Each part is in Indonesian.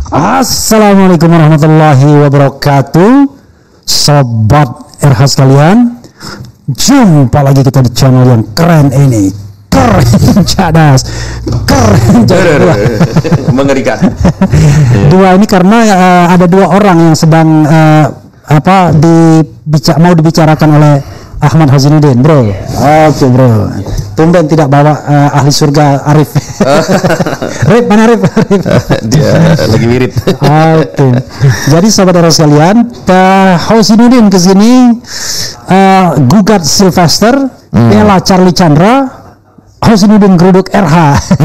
Assalamualaikum warahmatullahi wabarakatuh, sobat RH sekalian. Jumpa lagi kita di channel yang keren ini, keren cadas, keren jago. Mengerikan. Dua ini karena ada dua orang yang sedang mau dibicarakan oleh Ahmad Hazinuddin, bro. Oke, bro. Tumben tidak bawa ahli surga Arif. Arif, mana Arif? Dia lagi wirid. Oke. Jadi sahabat sekalian, Hazinuddin ke sini gugat Sylvester, bela Charlie Chandra, Hazinuddin geruduk RH.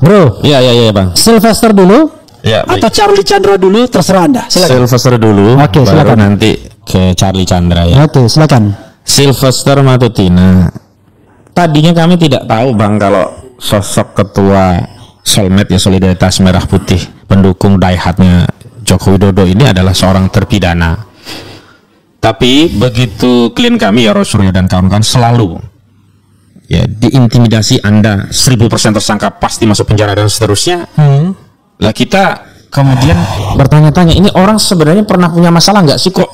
Bro, Iya bang. Sylvester dulu, Ya, atau Charlie Chandra dulu, terserah Anda. Silakan. Sylvester dulu. Oke, baru silakan. nanti ke Charlie Chandra ya. Oke, silakan. Sylvester Matutina. Tadinya kami tidak tahu bang kalau sosok ketua Solmed ya, Solidaritas Merah Putih, pendukung diehardnya Joko Widodo ini adalah seorang terpidana. Tapi begitu klien kami ya Rosuryo dan kawan-kawan selalu ya diintimidasi, Anda 1000% tersangka pasti masuk penjara dan seterusnya. Lah kita kemudian bertanya-tanya, ini orang sebenarnya pernah punya masalah nggak sih kok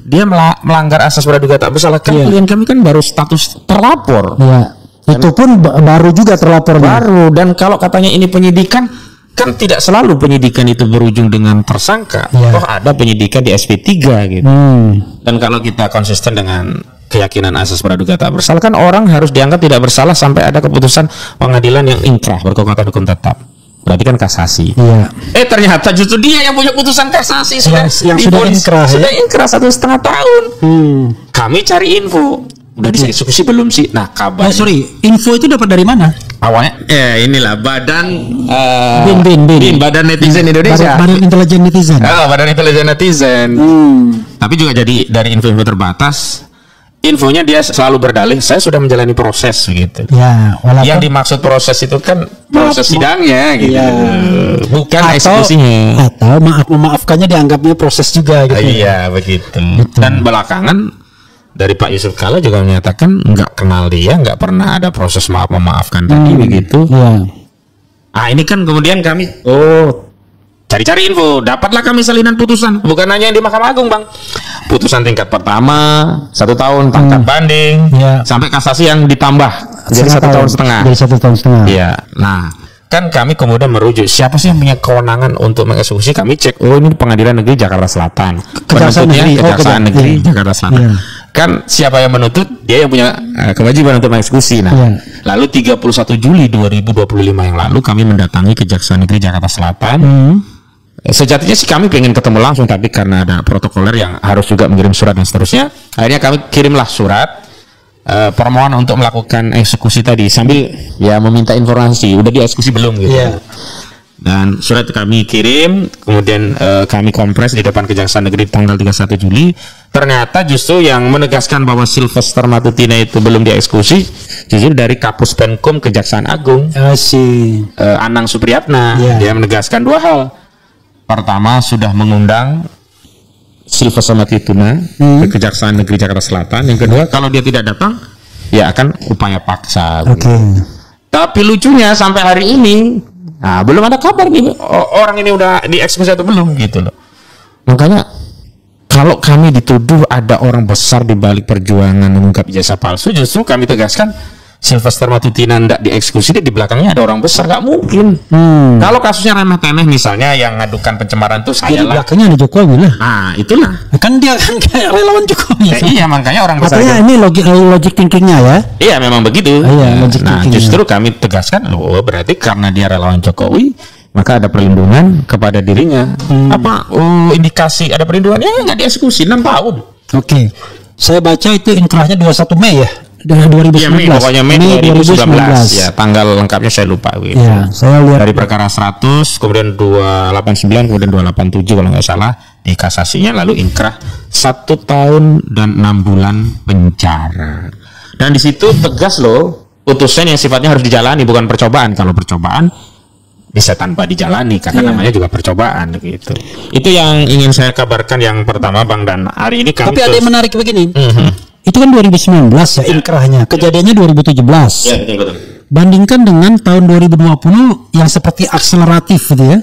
dia melanggar asas praduga tak bersalah? Kan klien kami kan baru status terlapor. Ya, itu pun baru juga terlapor. Baru, dan kalau katanya ini penyidikan, kan tidak selalu penyidikan itu berujung dengan tersangka. Oh, ada penyidikan di SP3 gitu. Dan kalau kita konsisten dengan keyakinan asas praduga tak bersalah, kan orang harus dianggap tidak bersalah sampai ada keputusan pengadilan yang inkrah berkekuatan hukum tetap. Berarti kan kasasi. Iya. Ternyata justru dia yang punya putusan kasasi yang sudah inkrah. Sudah inkrah 1,5 tahun. Kami cari info. Udah dieksekusi belum sih? Nah, kabar. Info itu dapat dari mana? Awalnya inilah badan BIN, Badan Netizen Indonesia. Badan Intelijen Netizen. Badan Intelijen Netizen. Tapi juga jadi dari info-info terbatas. Infonya dia selalu berdalih saya sudah menjalani proses gitu. Ya, walaupun yang dimaksud proses itu kan proses sidangnya gitu. Bukan eksekusinya. Atau memaafkannya dianggapnya proses juga gitu. Iya, begitu. Dan belakangan dari Pak Yusuf Kala juga menyatakan nggak kenal dia, nggak pernah ada proses memaafkan tadi begitu. Ah, ini kan kemudian kami cari-cari info, dapatlah kami salinan putusan, bukan hanya yang di Mahkamah Agung bang, putusan tingkat pertama 1 tahun pangkat banding, sampai kasasi yang ditambah jadi 1,5 tahun. Jadi 1,5 tahun. Iya, nah kan kami kemudian merujuk siapa sih yang punya kewenangan untuk mengeksekusi. Kami cek, ini Pengadilan Negeri Jakarta Selatan, Kejaksaan Negeri Jakarta Selatan. Kan siapa yang menuntut, dia yang punya kewajiban untuk mengeksekusi. Nah, lalu 31 Juli 2025 yang lalu kami mendatangi Kejaksaan Negeri Jakarta Selatan. Sejatinya sih kami pengen ketemu langsung, tapi karena ada protokoler yang harus juga mengirim surat dan seterusnya, akhirnya kami kirimlah surat permohonan untuk melakukan eksekusi tadi, sambil ya meminta informasi udah dieksekusi belum gitu. Dan surat kami kirim, kemudian kami kompres di depan Kejaksaan Negeri tanggal 31 Juli. Ternyata justru yang menegaskan bahwa Sylvester Matutina itu belum dieksekusi justru dari Kapus Penkum Kejaksaan Agung, Anang Supriyatna. Dia menegaskan 2 hal. Pertama, sudah mengundang Sylvester Matutina ke Kejaksaan Negeri Jakarta Selatan. Yang kedua, kalau dia tidak datang, ya akan upaya paksa. Tapi lucunya sampai hari ini, belum ada kabar nih orang ini udah dieksekusi atau belum gitu loh. Makanya kalau kami dituduh ada orang besar di balik perjuangan mengungkap ijazah palsu, justru kami tegaskan Sylvester Matutina tidak dieksekusi, di belakangnya ada orang besar, nggak mungkin. Kalau kasusnya remeh-temeh misalnya yang ngadukan pencemaran tuh saya lah. Belakangnya ada Jokowi lah. Itulah. Kan dia kan kayak relawan Jokowi. Iya, makanya orang besar. Makanya ini logic thinkingnya ya. Iya, memang begitu. Nah, justru kami tegaskan, berarti karena dia relawan Jokowi, maka ada perlindungan kepada dirinya. Indikasi ada perlindungan? Ya nggak dieksekusi 6 tahun. Saya baca itu inkrahnya 21 Mei ya. 2019. Pokoknya Mei 2019. Ya, tanggal lengkapnya saya lupa gitu. Saya lihat dari perkara 100, kemudian 289, kemudian 287 kalau nggak salah, di kasasinya lalu inkrah 1 tahun dan 6 bulan penjara. Dan di situ tegas loh, putusan yang sifatnya harus dijalani, bukan percobaan. Kalau percobaan bisa tanpa dijalani karena namanya juga percobaan gitu. Itu yang ingin saya kabarkan yang pertama, Bang. Dan hari ini kami. Tapi ada yang menarik begini. Itu kan 2019 ya inkrahnya. Kejadiannya 2017. Ya, betul. Bandingkan dengan tahun 2020 yang seperti akseleratif gitu ya.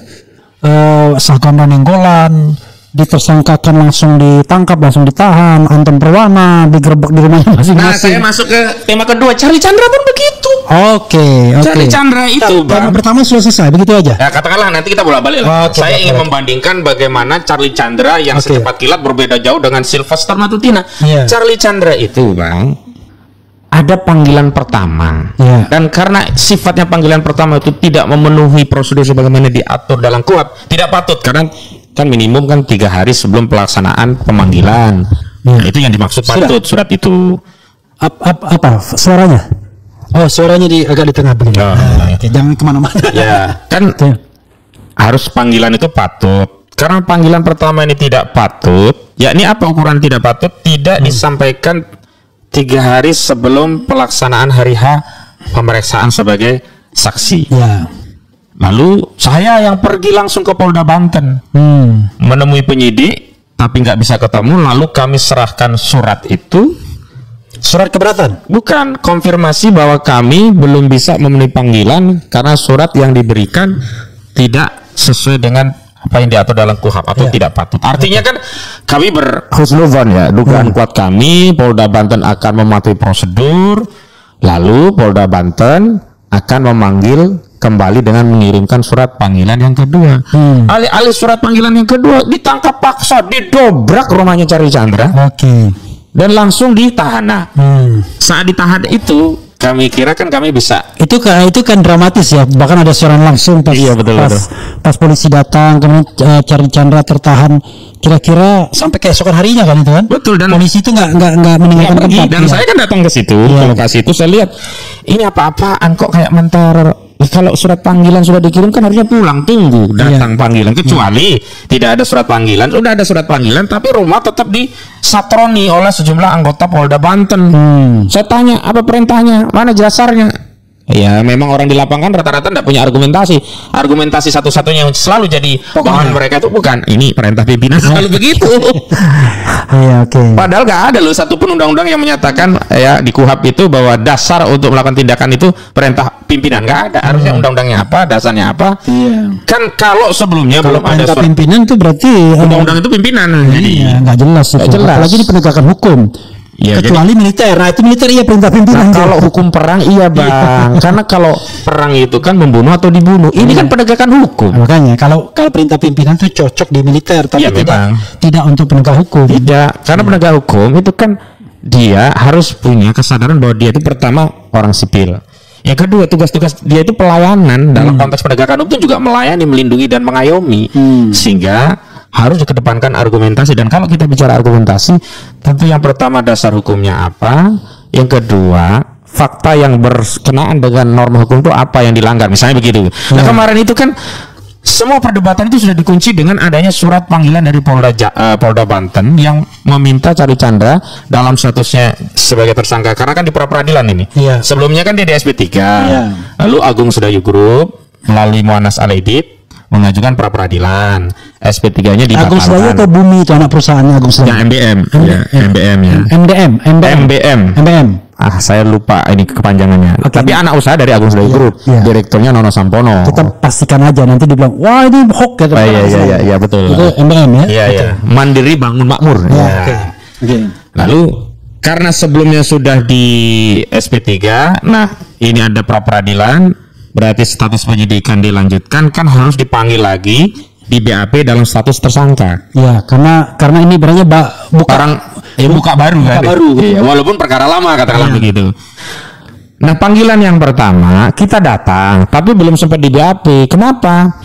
Sahkan Nenggolan ditersangkakan langsung ditangkap, langsung ditahan. Anton Perwana digerebek di rumahnya masing-masing. Nah, saya masuk ke tema kedua. Charlie Chandra pun begitu. Oke. Charlie Chandra itu, Bang. Tema pertama sudah selesai, begitu aja. Ya, katakanlah nanti kita bolak-balik lah. Saya ingin membandingkan bagaimana Charlie Chandra yang secepat kilat berbeda jauh dengan Sylvester Matutina. Charlie Chandra itu, Bang, ada panggilan pertama. Dan karena sifatnya panggilan pertama itu tidak memenuhi prosedur sebagaimana diatur dalam KUHP, tidak patut, karena kan minimum kan 3 hari sebelum pelaksanaan pemanggilan. Nah, itu yang dimaksud patut surat itu. Apa suaranya? Oh, suaranya agak di tengah begini. Jangan kemana-mana. Ya, kan harus panggilan itu patut. Karena panggilan pertama ini tidak patut. Ya, ini apa ukuran tidak patut? Tidak disampaikan 3 hari sebelum pelaksanaan hari H pemeriksaan sebagai saksi. Ya. Lalu saya yang pergi langsung ke Polda Banten, menemui penyidik, tapi nggak bisa ketemu. Lalu kami serahkan surat itu. Surat keberatan? Bukan, konfirmasi bahwa kami belum bisa memenuhi panggilan karena surat yang diberikan tidak sesuai dengan apa yang diatur dalam KUHP atau tidak patut. Artinya kan kami berhusnuzon ya, dugaan kuat kami Polda Banten akan mematuhi prosedur, lalu Polda Banten akan memanggil kembali dengan mengirimkan surat panggilan yang kedua. Alih-alih surat panggilan yang kedua ditangkap paksa, didobrak rumahnya Charlie Chandra. Dan langsung ditahan. Saat ditahan itu kami kira kan kami bisa. Itu kan dramatis ya. Bahkan ada siaran langsung pas pas polisi datang, kemudian Charlie Chandra tertahan kira-kira sampai keesokan harinya kan itu kan. Betul, dan polisi itu nggak meninggalkan tempat. Dan saya kan datang ke situ, ke lokasi itu, saya lihat ini apa-apaan kok kayak menteror. Kalau surat panggilan sudah dikirim kan harusnya pulang, tunggu datang panggilan. Kecuali tidak ada surat panggilan, sudah ada surat panggilan tapi rumah tetap disatroni oleh sejumlah anggota Polda Banten. Saya tanya, apa perintahnya? Mana jasarnya? Ya memang orang di lapangan rata-rata tidak punya argumentasi. Argumentasi satu-satunya yang selalu jadi bahan mereka itu bukan ini perintah pimpinan, selalu begitu. Padahal nggak ada loh satupun undang-undang yang menyatakan ya di KUHP itu bahwa dasar untuk melakukan tindakan itu perintah pimpinan, nggak ada. Harusnya undang-undangnya apa, dasarnya apa. Kan kalau sebelumnya belum ada surat pimpinan itu berarti undang-undang itu pimpinan. Jadi nggak jelas itu. Apalagi di penegakan hukum. Ya, kecuali jadi, militer. Nah itu militer iya perintah pimpinan. Nah, kalau hukum perang iya Bang. Karena kalau perang itu kan membunuh atau dibunuh. Ini kan penegakan hukum. Makanya kalau perintah pimpinan itu cocok di militer, tapi tidak untuk penegak hukum. Tidak, karena penegak hukum itu kan dia harus punya kesadaran bahwa dia itu pertama orang sipil. Yang kedua, tugas-tugas dia itu pelayanan dalam konteks penegakan hukum juga melayani, melindungi dan mengayomi. Sehingga harus dikedepankan argumentasi. Dan kalau kita bicara argumentasi, tentu yang pertama dasar hukumnya apa, yang kedua fakta yang berkenaan dengan norma hukum itu apa yang dilanggar, misalnya begitu. Nah kemarin itu kan semua perdebatan itu sudah dikunci dengan adanya surat panggilan dari Polda Banten yang meminta Charlie Chandra dalam statusnya sebagai tersangka, karena kan di pra-peradilan ini. Sebelumnya kan dia di SP3, lalu Agung Sedayu Group melalui Muanas Alaidit mengajukan pra-peradilan. SP3-nya dibatalkan. Agung Sedayu atau Bumi itu anak perusahaannya Agung Sedayu? Yang MBM. MBM ya. MBM. Saya lupa ini kepanjangannya. Tapi anak usaha dari Agung Sedayu Group. Direkturnya Nono Sampono. Kita pastikan aja nanti dibilang, wah ini hoax gitu. Iya betul. Itu MBM ya? Iya. Mandiri Bangun Makmur. Lalu karena sebelumnya sudah di SP3, nah ini ada pra-peradilan, berarti status penyidikan dilanjutkan, kan harus dipanggil lagi di BAP dalam status tersangka. Ya, karena ini berarti buka baru kan. Iya, walaupun perkara lama katakanlah begitu. Nah, panggilan yang pertama kita datang, tapi belum sempat di BAP. Kenapa?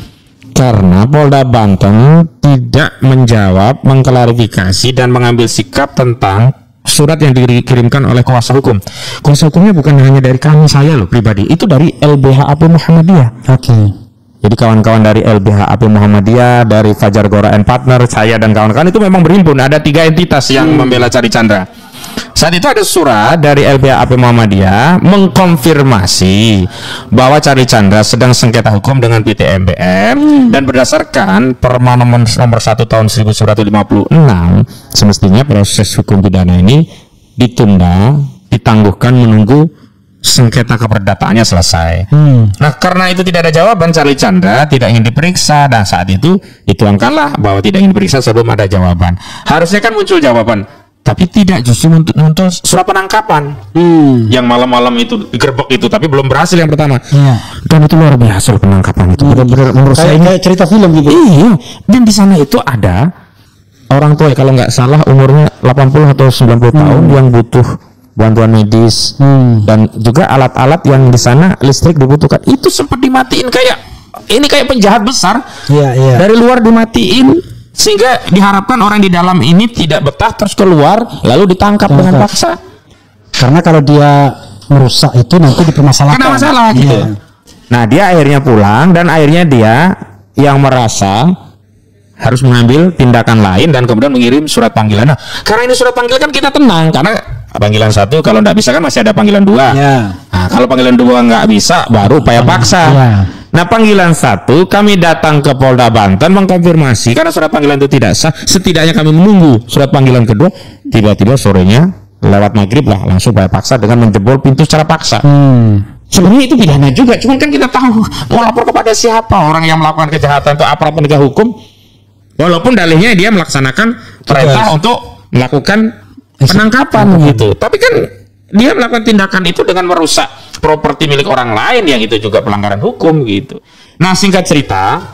Karena Polda Banten tidak menjawab, mengklarifikasi dan mengambil sikap tentang surat yang dikirimkan oleh kuasa hukum. Kuasa hukumnya bukan hanya dari kami, saya loh pribadi, itu dari LBH AP Muhammadiyah. Jadi kawan-kawan dari LBH AP Muhammadiyah, dari Fajar Gora and Partner, saya dan kawan-kawan itu memang berhimpun. Ada 3 entitas yang membela Charlie Chandra. Saat itu ada surat dari LBH AP Muhammadiyah mengkonfirmasi bahwa Charlie Chandra sedang sengketa hukum dengan PT MBM, dan berdasarkan Perma nomor 1 tahun 1956 semestinya proses hukum pidana ini ditunda, ditangguhkan menunggu sengketa keperdataannya selesai. Nah, karena itu tidak ada jawaban, Charlie Chandra tidak ingin diperiksa, dan saat itu dituangkanlah bahwa tidak ingin diperiksa sebelum ada jawaban. Harusnya kan muncul jawaban, tapi tidak, justru muncul surat penangkapan yang malam-malam itu digerebek itu, tapi belum berhasil yang pertama. Dan itu luar biasa penangkapan itu. Benar-benar menurut saya kayak cerita film gitu. Iya. Dan di sana itu ada orang tua, kalau nggak salah umurnya 80 atau 90 tahun yang butuh bantuan medis, dan juga alat-alat yang di sana listrik dibutuhkan. Itu sempat dimatiin, kayak penjahat besar. Dari luar dimatiin, sehingga diharapkan orang di dalam ini tidak betah terus keluar lalu ditangkap dengan paksa. Karena kalau dia merusak itu nanti dipermasalahkan. Kena masalah gitu. Nah, dia akhirnya pulang, dan akhirnya dia yang merasa harus mengambil tindakan lain dan kemudian mengirim surat panggilan. Nah, karena ini surat panggilan kan kita tenang, karena panggilan 1 kalau nggak bisa kan masih ada panggilan 2. Nah, kalau panggilan 2 nggak bisa, baru upaya paksa. Nah, panggilan 1 kami datang ke Polda Banten mengkonfirmasi karena surat panggilan itu tidak sah. Setidaknya kami menunggu surat panggilan kedua. Tiba-tiba sorenya lewat maghrib lah langsung upaya paksa dengan menjebol pintu secara paksa. Sebenarnya itu pidana juga, cuman kan kita tahu mau lapor kepada siapa orang yang melakukan kejahatan itu, aparat penegak hukum. Walaupun dalihnya dia melaksanakan perintah untuk melakukan penangkapan gitu, tapi kan dia melakukan tindakan itu dengan merusak properti milik orang lain yang itu juga pelanggaran hukum gitu. Nah, singkat cerita,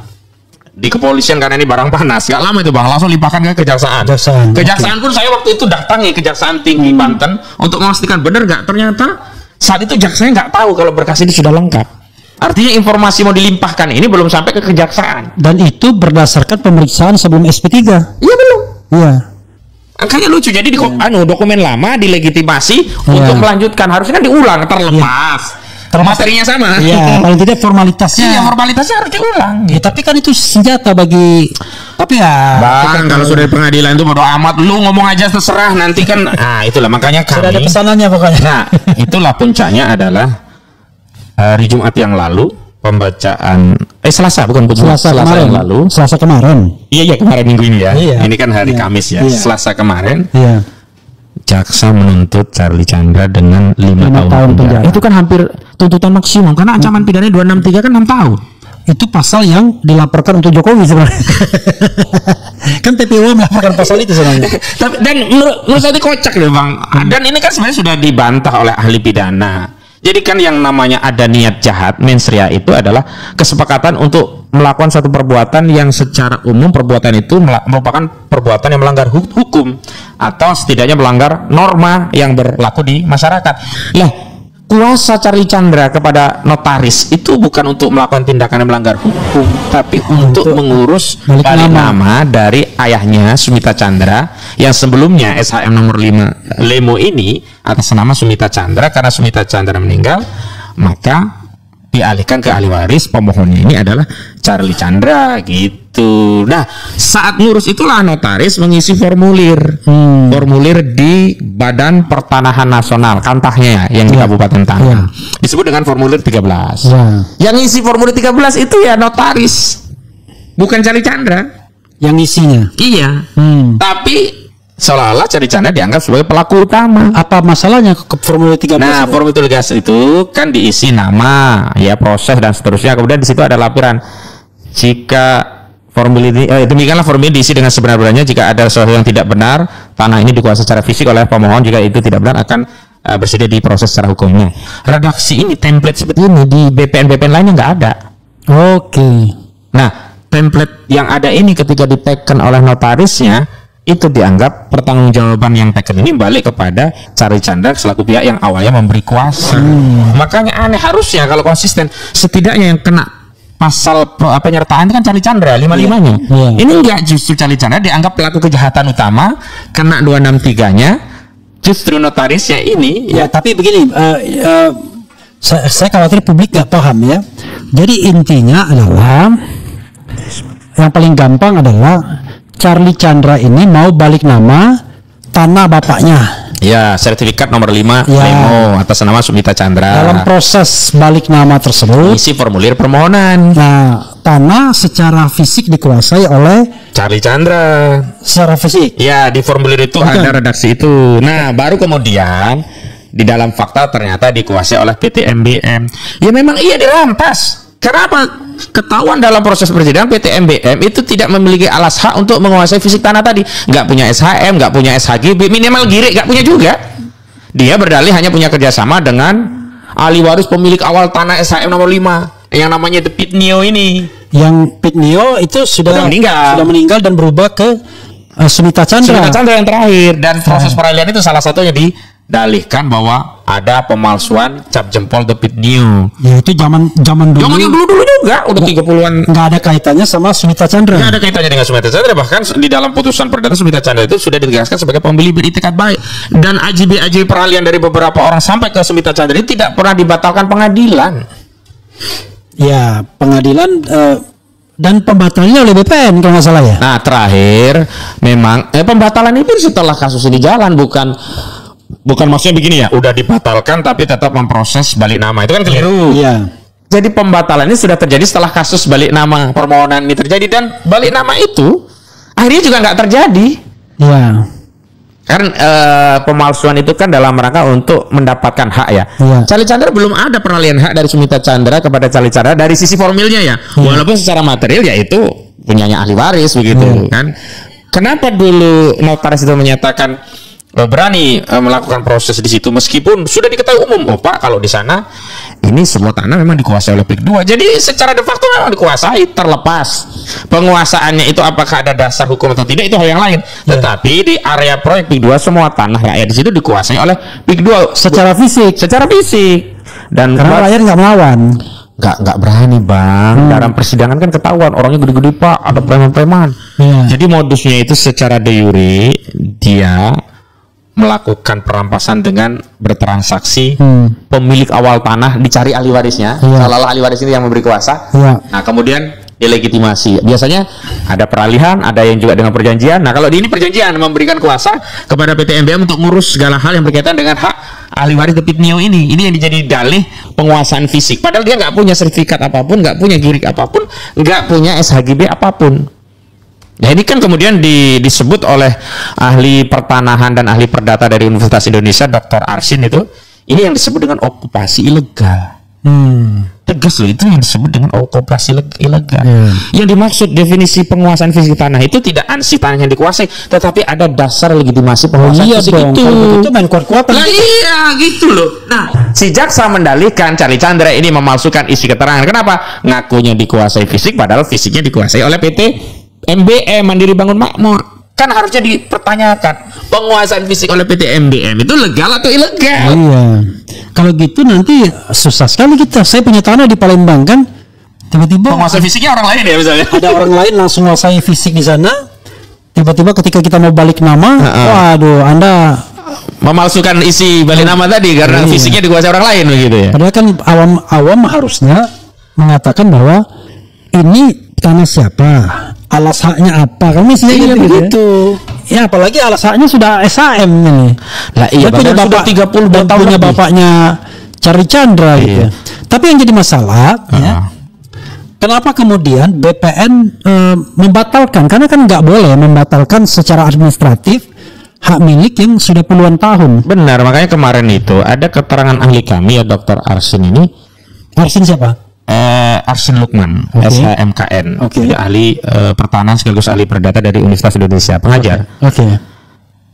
di kepolisian karena ini barang panas, gak lama itu Bang, langsung limpahkan ke kejaksaan. Kejaksaan pun saya waktu itu datangi Kejaksaan Tinggi Banten untuk memastikan benar nggak. Ternyata saat itu jaksanya nggak tahu kalau berkas ini sudah lengkap. Artinya informasi mau dilimpahkan ini belum sampai ke kejaksaan. Dan itu berdasarkan pemeriksaan sebelum SP3. Iya belum. Iya. Angkanya lucu, jadi dokumen lama dilegitimasi untuk melanjutkan, harusnya kan diulang, terlepas materinya sama. Iya, paling tidak formalitasnya. Iya, formalitasnya harus diulang. Ya, tapi kan itu senjata bagi. Tapi ya. Bang, kalau sudah di pengadilan itu bodo amat, lu ngomong aja terserah nanti kan. Nah, itulah makanya kami. Sudah ada pesanannya pokoknya. Nah, itulah puncaknya adalah hari Jumat yang lalu pembacaan Selasa yang lalu. Selasa kemarin. Iya kemarin minggu ini ya. Ini kan hari Kamis ya. Selasa kemarin. Jaksa menuntut Charlie Chandra dengan 5 tahun penjara. Itu kan hampir tuntutan maksimum karena ancaman pidananya 263 kan 6 tahun. Itu pasal yang dilaporkan untuk Jokowi sebenarnya. Kan TPO melaporkan pasal itu sebenarnya. Tapi dan menurut saya itu kocak deh Bang. Dan ini kan sebenarnya sudah dibantah oleh ahli pidana. Jadi kan yang namanya ada niat jahat, mens rea itu adalah kesepakatan untuk melakukan satu perbuatan yang secara umum perbuatan itu merupakan perbuatan yang melanggar hukum atau setidaknya melanggar norma yang berlaku di masyarakat. Lah, kuasa Charlie Chandra kepada notaris itu bukan untuk melakukan tindakan yang melanggar hukum, tapi untuk mengurus balik nama dari ayahnya Sumita Chandra yang sebelumnya SHM nomor 5 Lemo ini atas nama Sumita Chandra. Karena Sumita Chandra meninggal, maka dialihkan ke ahli waris pemohonnya ini adalah Charlie Chandra gitu. Nah, saat ngurus itulah notaris mengisi formulir di Badan Pertanahan Nasional, kantahnya yang di Kabupaten Tangerang. Disebut dengan formulir 13. Yang ngisi formulir 13 itu ya notaris, bukan Charlie Chandra yang isinya. Iya. Tapi seolah-olah Charlie Chandra dianggap sebagai pelaku utama. Apa masalahnya ke formulir 13? Nah, formulir 13 itu kan diisi nama, ya proses dan seterusnya. Kemudian di situ ada laporan. Jika formulir ini demikianlah formulir diisi dengan sebenar-benarnya. Jika ada sesuatu yang tidak benar, tanah ini dikuasai secara fisik oleh pemohon. Jika itu tidak benar, akan bersedia diproses secara hukumnya. Redaksi ini, template seperti ini di BPN lainnya nggak ada. Oke. Nah, template yang ada ini ketika diteken oleh notarisnya, itu dianggap pertanggungjawaban yang taken ini balik kepada Charlie Chandra selaku pihak yang awalnya memberi kuasa. Makanya aneh, harusnya kalau konsisten setidaknya yang kena pasal penyertaan itu kan Charlie Chandra 5-5-nya. Ini enggak, justru Charlie Chandra dianggap pelaku kejahatan utama, kena 263-nya, justru notarisnya ini. Ya, tapi begini, saya khawatir publik nggak paham ya. Jadi intinya adalah yang paling gampang adalah Charlie Chandra ini mau balik nama tanah bapaknya. Ya, sertifikat nomor 5 Lemo atas nama Sumita Chandra. Dalam proses balik nama tersebut isi formulir permohonan. Nah, tanah secara fisik dikuasai oleh Charlie Chandra. Secara fisik. Ya, di formulir itu ada redaksi itu. Nah, baru kemudian di dalam fakta ternyata dikuasai oleh PT MBM. Ya memang iya dirampas. Kenapa? Ketahuan dalam proses persidangan PT MBM itu tidak memiliki alas hak untuk menguasai fisik tanah tadi. Nggak punya SHM, nggak punya SHGB, minimal GIRIK nggak punya juga. Dia berdalih hanya punya kerjasama dengan ahli waris pemilik awal tanah SHM nomor 5 yang namanya The Pitnio ini. Yang Pitnio itu sudah meninggal dan berubah ke Sumita Chandra. Sumita Chandra yang terakhir, dan proses peralihan itu salah satunya didalihkan bahwa ada pemalsuan cap jempol The Pitnio. Ya itu zaman dulu. Zaman yang dulu juga udah 30-an. Nggak ada kaitannya sama Sumita Chandra. Nggak ada kaitannya dengan Sumita Chandra, bahkan di dalam putusan perdata Sumita Chandra itu sudah ditegaskan sebagai pembeli beritikat baik, dan AJB peralihan dari beberapa orang sampai ke Sumita Chandra ini tidak pernah dibatalkan pengadilan. Ya, pengadilan dan pembatalannya oleh BPN kalau nggak salah ya. Nah, terakhir memang pembatalan itu setelah kasus ini jalan, bukan maksudnya begini ya, udah dibatalkan tapi tetap memproses balik nama, itu kan keliru. Iya. Jadi pembatalan ini sudah terjadi setelah kasus balik nama permohonan ini terjadi, dan balik nama itu akhirnya juga nggak terjadi. Iya. Kan pemalsuan itu kan dalam rangka untuk mendapatkan hak ya. Iya. Charlie Chandra belum ada peralihan hak dari Sumita Chandra kepada Charlie Chandra dari sisi formilnya ya. Walaupun secara material ya itu punyanya ahli waris begitu kan. Kenapa dulu notaris itu menyatakan berani melakukan proses di situ meskipun sudah diketahui umum, oh Pak, kalau di sana ini semua tanah memang dikuasai oleh PIK 2. Jadi secara de facto memang dikuasai, terlepas penguasaannya itu apakah ada dasar hukum atau tidak itu hal yang lain. Tetapi di area proyek PIK 2 semua tanah rakyat di situ dikuasai oleh PIK 2 secara fisik. Dan karena rakyat nggak melawan. Nggak berani Bang. Dalam persidangan kan ketahuan orangnya gede-gede Pak, ada preman-preman. Jadi modusnya itu secara de jure dia melakukan perampasan dengan bertransaksi pemilik awal tanah dicari ahli warisnya, seolah-olah ahli waris ini yang memberi kuasa. Nah kemudian delegitimasi. Biasanya ada peralihan, ada yang juga dengan perjanjian. Nah kalau di ini perjanjian memberikan kuasa kepada PT MBM untuk ngurus segala hal yang berkaitan dengan hak ahli waris The Pitnio ini yang dijadi dalih penguasaan fisik. Padahal dia nggak punya sertifikat apapun, nggak punya GIRIK apapun, nggak punya SHGB apapun. Nah ini kan kemudian disebut oleh ahli pertanahan dan ahli perdata dari Universitas Indonesia Dr. Arsin itu, ini yang disebut dengan okupasi ilegal. Tegas loh, itu yang disebut dengan okupasi ilegal. Yang dimaksud definisi penguasaan fisik tanah itu tidak ansih tanah yang dikuasai, tetapi ada dasar legitimasi penguasaan fisik itu. Itu main kuat-kuatan. Nah iya gitu loh. Nah si jaksa mendalihkan Charlie Chandra ini memalsukan isi keterangan. Kenapa? Ngakunya dikuasai fisik padahal fisiknya dikuasai oleh PT MBM Mandiri Bangun Makmur. Kan harusnya dipertanyakan penguasaan fisik oleh PT MBM itu legal atau ilegal. Iya. Kalau gitu nanti susah sekali kita. Saya punya tanah di Palembang kan, tiba-tiba penguasaan fisiknya orang lain ya misalnya. Ada orang lain langsung menguasai fisik di sana. Tiba-tiba ketika kita mau balik nama, waduh, Anda memalsukan isi balik nama tadi karena fisiknya dikuasai orang lain begitu ya. Padahal kan awam harusnya mengatakan bahwa ini tanah siapa, alas haknya apa, kan mestinya gitu. Ya apalagi alas haknya sudah SHM ini. Lah iya, punya bapak 30 tahun punya bapaknya Charlie Chandra gitu. Tapi yang jadi masalah ya, kenapa kemudian BPN membatalkan? Karena kan nggak boleh membatalkan secara administratif hak milik yang sudah puluhan tahun. Benar, makanya kemarin itu ada keterangan ahli kami ya Dr. Arsin ini. Arsin siapa? Arsin Lukman, SHMKN, ahli pertahanan sekaligus ahli perdata dari Universitas Indonesia, pengajar.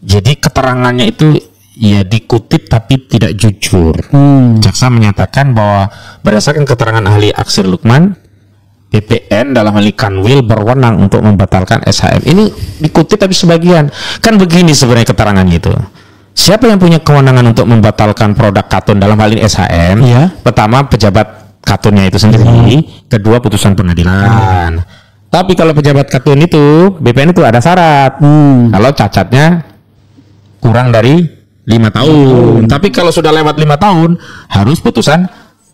Jadi keterangannya itu ya dikutip tapi tidak jujur. Jaksa menyatakan bahwa berdasarkan keterangan ahli Arsin Lukman, BPN dalam hal ini Kanwil berwenang untuk membatalkan SHM. Ini dikutip tapi sebagian. Kan begini sebenarnya keterangannya itu. Siapa yang punya kewenangan untuk membatalkan produk Katun dalam hal ini SHM? Pertama pejabat Katunnya itu sendiri, kedua putusan pengadilan. Tapi kalau pejabat Katun itu BPN itu ada syarat. Kalau cacatnya kurang dari 5 tahun. Tapi kalau sudah lewat 5 tahun harus putusan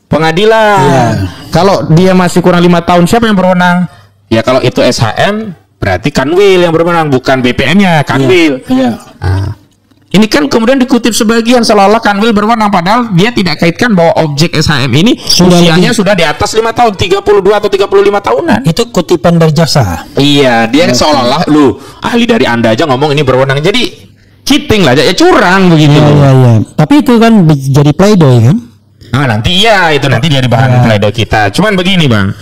pengadilan. Kalau dia masih kurang 5 tahun, siapa yang berwenang? Ya kalau itu SHM berarti Kanwil yang berwenang, bukan BPN-nya, Kanwil. Ini kan kemudian dikutip sebagian seolah-olah Kanwil berwenang, padahal dia tidak kaitkan bahwa objek SHM ini usianya sudah di atas 5 tahun, 32 atau 35 tahunan. Itu kutipan dari jaksa. Iya, dia seolah-olah lu ahli dari Anda aja ngomong ini berwenang. Jadi cheating lah, ya curang begitu. Iya. Tapi itu kan jadi playdoy kan? Nanti itu nanti jadi bahan playdoy kita. Cuman begini, Bang.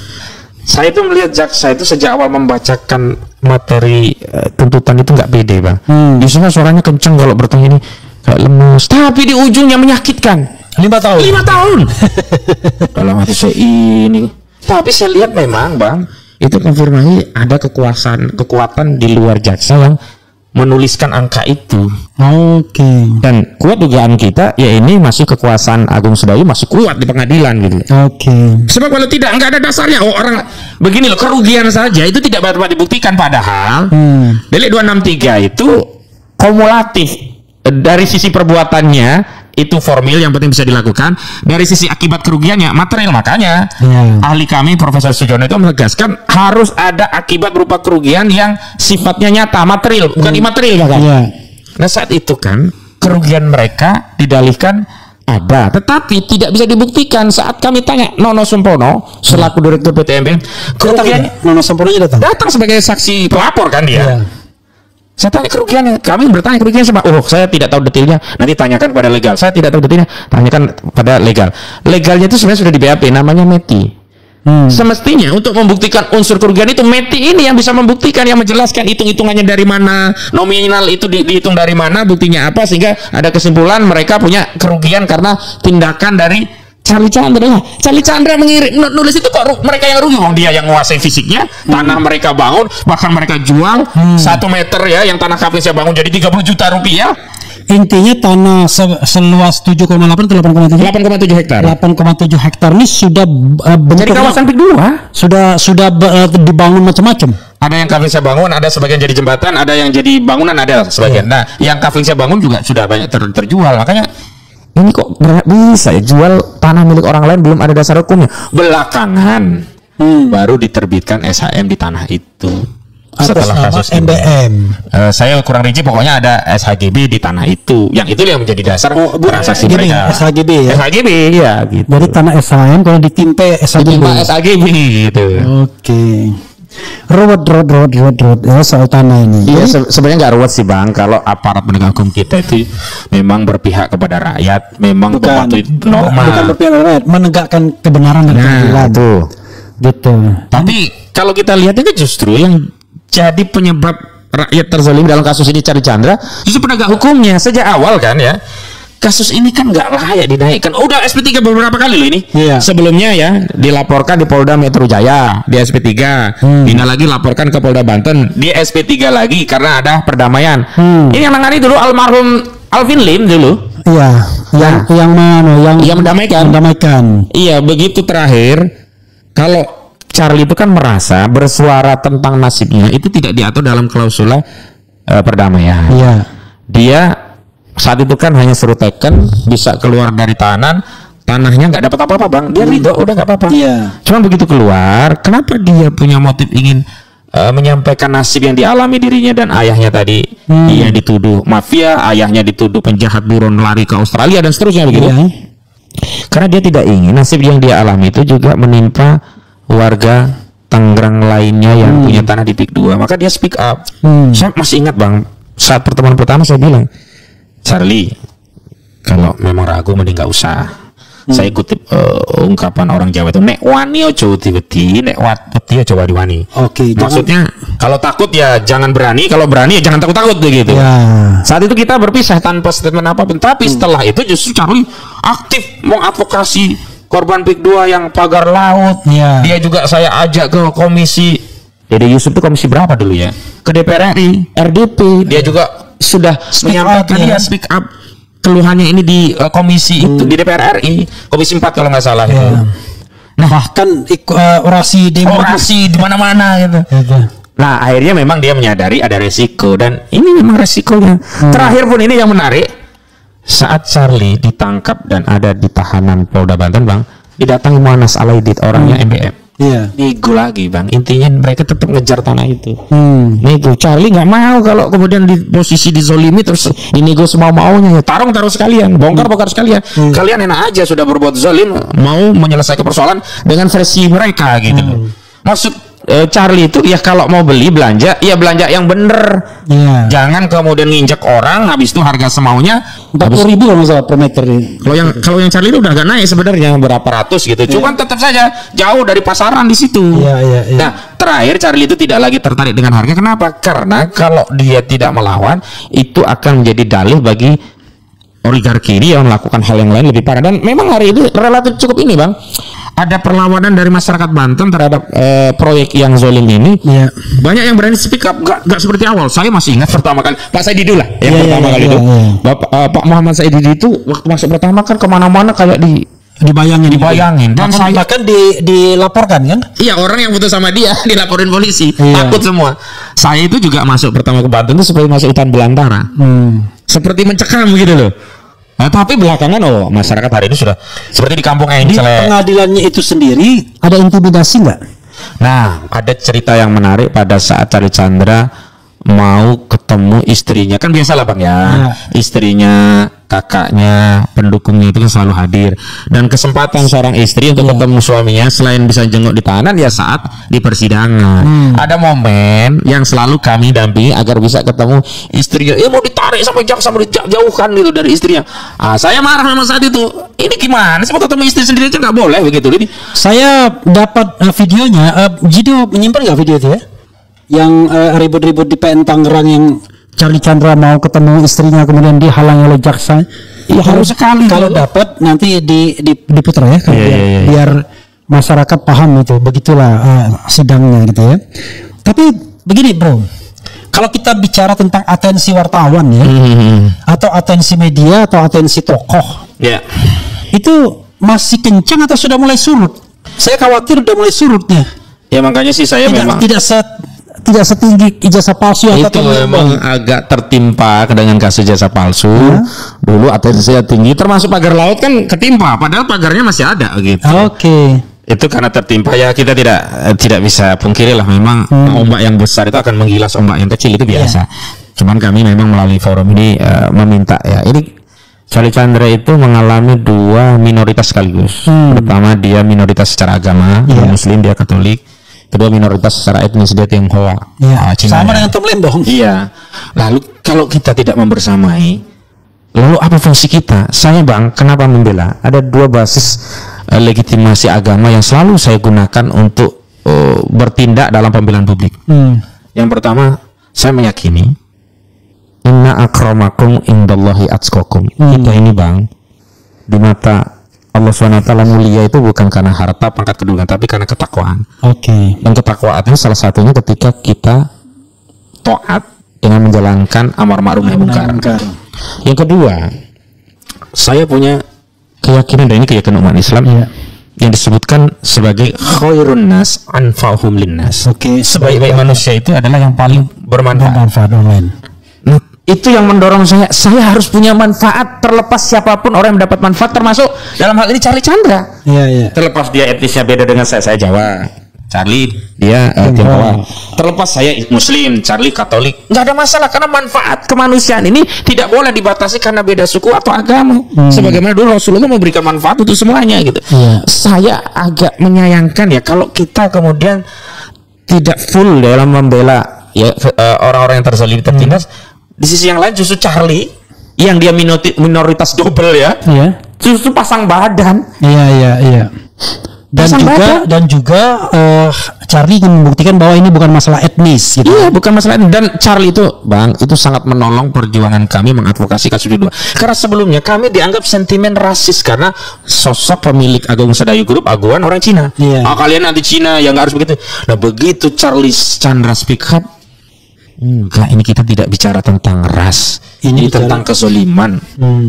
Saya itu melihat jaksa itu sejak awal membacakan materi tuntutan itu nggak pede, Bang. Biasanya suaranya kenceng kalau bertanya ini kayak lemes, tapi di ujungnya menyakitkan. 5 tahun. 5 tahun. Dalam hati saya ini. Tapi saya lihat memang, Bang, itu konfirmasi ada kekuatan di luar jaksa yang menuliskan angka itu. Oke. Dan kuat dugaan kita, ya ini masih kekuasaan Agung Sedayu masih kuat di pengadilan gitu. Oke. Sebab kalau tidak, nggak ada dasarnya. Orang begini loh, kerugian saja itu tidak dapat dibuktikan, padahal delik 263 itu kumulatif dari sisi perbuatannya. Itu formil yang penting bisa dilakukan. Dari sisi akibat kerugiannya material, makanya ahli kami Profesor Sujono itu menegaskan harus ada akibat berupa kerugian yang sifatnya nyata, material, bukan imaterial kan. Nah saat itu kan kerugian mereka didalihkan ada, tetapi tidak bisa dibuktikan. Saat kami tanya Nono Sumpono selaku Direktur PT MBM, kerugiannya Nono Sumpono datang sebagai saksi pelapor kan dia. Saya tanya kerugiannya, kami bertanya kerugiannya sama, saya tidak tahu detailnya, nanti tanyakan pada legal. Saya tidak tahu detailnya, tanyakan pada legal. Legalnya itu sebenarnya sudah di BAP, namanya METI. Semestinya untuk membuktikan unsur kerugian itu METI ini yang bisa membuktikan, yang menjelaskan hitung-hitungannya dari mana, nominal itu dihitung dari mana, buktinya apa, sehingga ada kesimpulan mereka punya kerugian karena tindakan dari Charlie Chandra mengirim nulis itu kok mereka yang rugi, dia yang menguasai fisiknya, tanah mereka bangun, bahkan mereka jual 1 meter ya, yang tanah Kavling saya bangun jadi 30 juta rupiah. Intinya tanah seluas 7,8 ke 8,7 hektar. 8,7 hektar ini sudah jadi kawasan PIK 2. Sudah dibangun macam-macam. Ada yang Kavling saya bangun, ada sebagian jadi jembatan, ada yang jadi bangunan, ada sebagian. Nah, yang Kavling saya bangun juga sudah banyak terjual. Makanya ini kok bisa ya jual tanah milik orang lain belum ada dasar hukumnya. Belakangan baru diterbitkan SHM di tanah itu. Setelah kasus MBM. Saya kurang rinci, pokoknya ada SHGB di tanah itu. Yang itu yang menjadi dasar transaksi mereka. SHGB ya. SHGB ya gitu. Jadi tanah SHM kalau ditimpa SHGB gitu. Oke. Ruwet ya soal tanah ini. Iya, sebenarnya nggak ruwet sih Bang, kalau aparat penegak hukum kita itu memang berpihak kepada rakyat, memang mematuhi norma. Bukan berpihak kepada rakyat, menegakkan kebenaran dan keadilan. Gitu. Tapi kalau kita lihat itu justru yang jadi penyebab rakyat terzalim dalam kasus ini Charlie Chandra justru penegak hukumnya sejak awal kan ya. Kasus ini kan nggak layak dinaikkan. Udah SP3 beberapa kali loh ini. Sebelumnya ya dilaporkan di Polda Metro Jaya, di SP3. Pindah lagi laporkan ke Polda Banten, di SP3 lagi karena ada perdamaian. Ini yang nangani dulu almarhum Alvin Lim dulu. Iya, yang mendamaikan. Iya, begitu terakhir kalau Charlie itu kan merasa bersuara tentang nasibnya itu tidak diatur dalam klausula perdamaian. Iya. Dia saat itu kan hanya suruh teken, bisa keluar dari tanahnya nggak dapat apa-apa Bang. Dia ridho, udah nggak apa-apa. Iya. Cuman begitu keluar, kenapa dia punya motif ingin menyampaikan nasib yang dialami dirinya dan ayahnya tadi dia dituduh mafia, ayahnya dituduh penjahat buron lari ke Australia dan seterusnya begitu. Karena dia tidak ingin nasib yang dia alami itu juga menimpa warga Tangerang lainnya yang punya tanah di PIK 2. Maka dia speak up. Saya masih ingat Bang, saat pertemuan pertama saya bilang, Charlie, kalau memang ragu mending nggak usah. Saya kutip ungkapan orang Jawa itu, nek wani ojo beti, nek wati ojo wani. Oke, maksudnya kalau takut ya jangan berani, kalau berani ya jangan takut-takut begitu. Saat itu kita berpisah tanpa statement apapun, tapi setelah itu justru Charlie aktif mengadvokasi korban PIK 2 yang pagar laut. Dia juga saya ajak ke komisi, Dede Yusuf itu komisi berapa dulu ya? Ke DPR RI, RDP. Dia juga sudah menyampaikan dia speak up keluhannya ini di komisi itu di DPR RI, komisi 4 kalau nggak salah itu. Nah, bahkan orasi di mana-mana gitu. Nah, akhirnya memang dia menyadari ada resiko dan ini memang resikonya. Terakhir pun ini yang menarik, saat Charlie ditangkap dan ada di tahanan Polda Banten Bang, didatangi Muanas Alaidit orangnya MBM. nego lagi bang. Intinya mereka tetap ngejar tanah itu. Nego. Charlie nggak mau kalau kemudian di posisi dizolimi terus dinego semau-maunya. Ya taruh sekalian, bongkar sekalian. Kalian enak aja sudah berbuat zalim, mau menyelesaikan persoalan dengan versi mereka gitu. Maksud Charlie itu ya kalau mau beli belanja ya belanja yang bener. Jangan kemudian nginjek orang habis itu harga semaunya 40.000 kalau misalnya per meter nih. Kalau yang Charlie itu udah agak naik sebenarnya berapa ratus gitu. Cuman tetap saja jauh dari pasaran di situ. Nah, terakhir Charlie itu tidak lagi tertarik dengan harga. Kenapa? Karena kalau dia tidak melawan itu akan menjadi dalih bagi oligarki ini yang melakukan hal yang lain lebih parah. Dan memang hari ini relatif cukup ini bang. Ada perlawanan dari masyarakat Banten terhadap proyek yang zolim ini. Banyak yang berani speak up, gak seperti awal. Saya masih ingat pertama kali Pak Saidi dulu lah, yang pertama kali itu. Pak Muhammad Saidi itu waktu masuk pertama kan kemana-mana kayak dibayangin. Dan saya bahkan dilaporkan kan? Iya, orang yang foto sama dia dilaporin polisi, takut semua. Saya itu juga masuk pertama ke Banten itu seperti masuk hutan belantara, seperti mencekam gitu loh. Nah, tapi belakangan masyarakat hari ini sudah seperti di kampung ini. Di pengadilannya itu sendiri ada intimidasi nggak? Nah, ada cerita yang menarik pada saat Charlie Chandra mau ketemu istrinya, kan biasalah bang ya. Istrinya, kakaknya, pendukungnya itu kan selalu hadir. Dan kesempatan seorang istri untuk ketemu suaminya selain bisa jenguk di tahanan ya saat di persidangan. Ada momen yang selalu kami dampingi agar bisa ketemu istrinya. Mau ditarik sampai jauhkan gitu dari istrinya. Saya marah sama saat itu. Ini gimana sih mau ketemu istri sendiri aja nggak boleh begitu ini. Saya dapat videonya. Jido menyimpan nggak video itu ya? Yang ribut-ribut di PN Tangerang yang Charlie Chandra mau ketemu istrinya kemudian dihalangi oleh jaksa. Ya harus sekali. Kalau dapat nanti diputar ya, biar masyarakat paham itu. Begitulah sidangnya gitu ya. Tapi begini bro, kalau kita bicara tentang atensi wartawan ya, atau atensi media atau atensi tokoh, itu masih kencang atau sudah mulai surut? Saya khawatir udah mulai surutnya. Ya makanya sih saya memang tidak setinggi ijazah palsu itu memang agak tertimpa dengan kasus ijazah palsu. Dulu atensinya tinggi, termasuk pagar laut kan ketimpa, padahal pagarnya masih ada gitu. Itu karena tertimpa ya, kita tidak bisa pungkiri lah memang ombak yang besar itu akan menggilas ombak yang kecil, itu biasa. Cuman kami memang melalui forum ini meminta ya, ini Charlie Chandra itu mengalami dua minoritas sekaligus. Pertama dia minoritas secara agama, dia Muslim, dia Katolik. Kedua minoritas secara etnis, dia Tionghoa. Sama dengan Tom Lembong. Lalu kalau kita tidak membersamai, lalu apa fungsi kita? Saya bang, kenapa membela? Ada dua basis legitimasi agama yang selalu saya gunakan untuk bertindak dalam pembelaan publik. Yang pertama, saya meyakini inna akramakum indallahi atqakum. Kita ini bang, di mata Allah SWT mulia itu bukan karena harta, pangkat, kedudukan, tapi karena ketakwaan. Dan ketakwaan itu salah satunya ketika kita taat dengan menjalankan amar ma'ruf nahi munkar. Yang kedua, saya punya keyakinan, dan ini keyakinan umat Islam yang disebutkan sebagai khairun nas anfa'uhum linnas. Sebaik-baik manusia itu adalah yang paling bermanfaat. Nah, itu yang mendorong saya harus punya manfaat terlepas siapapun orang yang mendapat manfaat, termasuk dalam hal ini Charlie Chandra. Terlepas dia etnisnya beda dengan saya Jawa, Charlie dia Tionghoa. Terlepas saya Muslim, Charlie Katolik, nggak ada masalah karena manfaat kemanusiaan ini tidak boleh dibatasi karena beda suku atau agama. Sebagaimana dulu Rasulullah memberikan manfaat untuk semuanya gitu. Saya agak menyayangkan ya kalau kita kemudian tidak full dalam membela ya orang-orang yang terzalim tertindas. Di sisi yang lain justru Charlie yang dia minoritas double justru pasang badan. Dan juga Charlie ingin membuktikan bahwa ini bukan masalah etnis gitu. Bukan masalah etnis. Dan Charlie itu bang, itu sangat menolong perjuangan kami mengadvokasi kasus kedua. Karena sebelumnya kami dianggap sentimen rasis karena sosok pemilik Agung Sedayu Group Aguan orang Cina. Kalian anti Cina, ya nggak harus begitu. Nah begitu Charlie Chandra speak up, enggak, ini kita tidak bicara tentang ras, ini tentang kezoliman.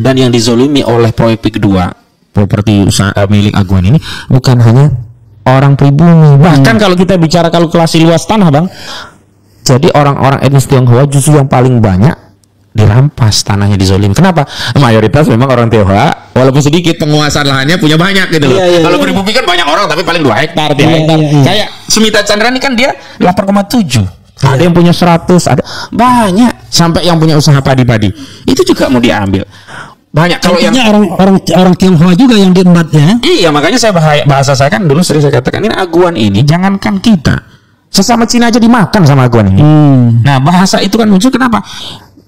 Dan yang dizolimi oleh proyek kedua, properti usaha milik Aguan ini bukan hanya orang pribumi, bahkan kalau kita bicara kalkulasi luas tanah bang, jadi orang-orang etnis Tionghoa justru yang paling banyak dirampas tanahnya, dizolim. Kenapa? Mayoritas memang orang Tionghoa, walaupun sedikit penguasaan lahannya punya banyak gitu loh. Kalau pribumi kan banyak orang tapi paling 2 hektar, 3 hektar. Kayak Smita Chandra ini kan dia 8,7. Ada yang punya 100, ada banyak, sampai yang punya usaha padi-padi itu juga mau diambil. Banyak. Kalau yang orang Tionghoa juga yang diembat ya. Iya, makanya bahasa saya kan dulu sering saya katakan, ini aguan ini jangankan kita, sesama Cina aja dimakan sama aguan ini. Nah, bahasa itu kan muncul kenapa?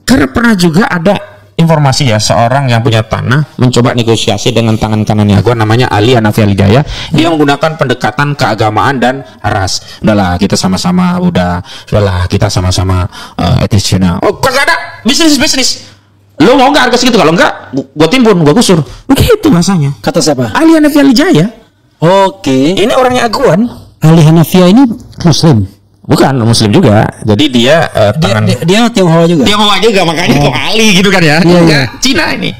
Karena pernah juga ada informasi ya, seorang yang punya tanah mencoba negosiasi dengan tangan kanannya aguan, namanya Ali Hanafi Alijaya. Dia menggunakan pendekatan keagamaan dan ras. Udahlah, kita sama-sama Buddha. Udahlah, kita sama-sama etis Cina. Oh, kagak ada bisnis. Lo mau nggak harga segitu? Kalau enggak, gua timbun, gua gusur. Begitu bahasanya. Kata siapa? Ali Hanafi Alijaya. Oke. Ini orangnya aguan. Ali Hanafiah ini Muslim. Bukan Muslim juga. Jadi dia dia Tionghoa juga. Tionghoa juga, makanya kok Ali gitu kan ya. Enggak, Cina ini.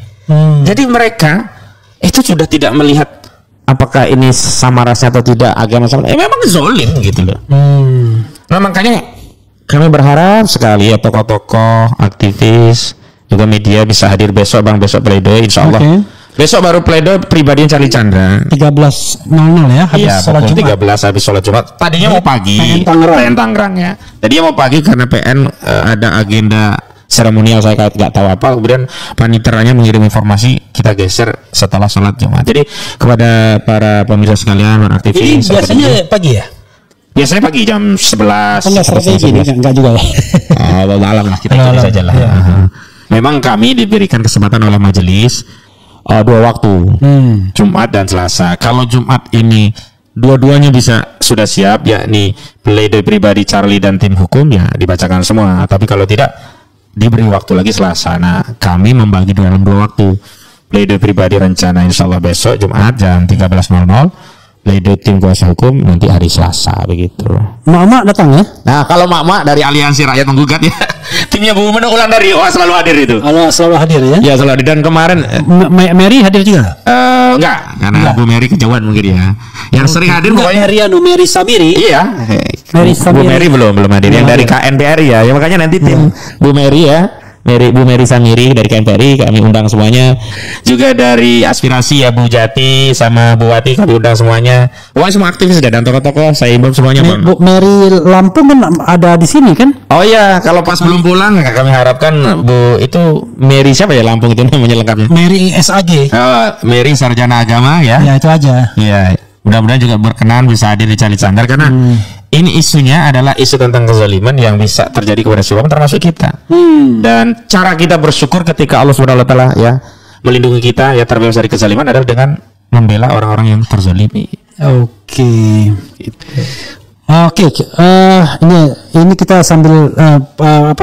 Jadi mereka itu sudah tidak melihat apakah ini sama rasnya atau tidak, agama sama. Memang zolim gitu loh. Nah, makanya kami berharap sekali ya tokoh-tokoh, aktivis, juga media bisa hadir besok, Bang, besok pledoi insyaallah. Besok baru pledoi pribadinya Charlie Chandra 13.00 ya, habis sholat Jumat. 13 habis sholat Jumat. Tadinya mau pagi PN Tangerang ya. Tadinya mau pagi karena PN ada agenda seremonial, saya nggak tahu apa. Kemudian paniteranya mengirim informasi, kita geser setelah sholat Jumat. Jadi kepada para pemirsa sekalian, para aktivis. Ini biasanya pagi ya? Biasanya pagi jam 11. Enggak juga ya. Malam lah, kita pilih saja lah. Memang kami diberikan kesempatan oleh majelis 2 waktu, Jumat dan Selasa. Kalau Jumat ini dua-duanya sudah siap, yakni pledoi pribadi Charlie dan tim hukum, ya dibacakan semua. Tapi kalau tidak, diberi waktu lagi Selasa. Nah, kami membagi dalam 2 waktu. Pledoi pribadi rencana insya Allah besok Jumat jam 13.00. Pledoi tim kuasa hukum nanti hari Selasa, begitu. Mak-mak datang ya? Nah, kalau mak-mak dari Aliansi Rakyat Menggugat ya, timnya Bu Menu Ulandari, selalu hadir itu. Selalu hadir ya? Ya, selalu hadir. Dan kemarin Mary hadir juga? Enggak, karena Bu Mary kejauhan mungkin ya. Yang sering hadir pokoknya Mary Samiri. Iya. Mary Samiri. Bu Mary belum hadir. Yang dari KNPRI ya. Ya makanya nanti tim Bu Mary ya. Bu Mary Samiri dari KNPRI kami undang semuanya. Juga dari Aspirasi ya, Bu Jati sama Bu Wati kami undang semuanya. Pokoknya semua aktivis dan tokoh-tokoh saya imbau semuanya, Bang. Bu Mary Lampung kan ada di sini kan? Oh iya, kalau pas belum pulang kami harapkan Bu itu Mary siapa ya Lampung itu namanya lengkapnya? Mary SAG. Mary Sarjana Agama ya. Ya itu aja. Iya. Mudah-mudahan juga berkenan bisa hadir di Charlie Chandra karena ini isunya adalah isu tentang kezaliman yang bisa terjadi kepada siapapun termasuk kita. Dan cara kita bersyukur ketika Allah Subhanahu wa taala ya melindungi kita ya terbebas dari kezaliman adalah dengan membela orang-orang yang terzalimi. Oke. Ini kita sambil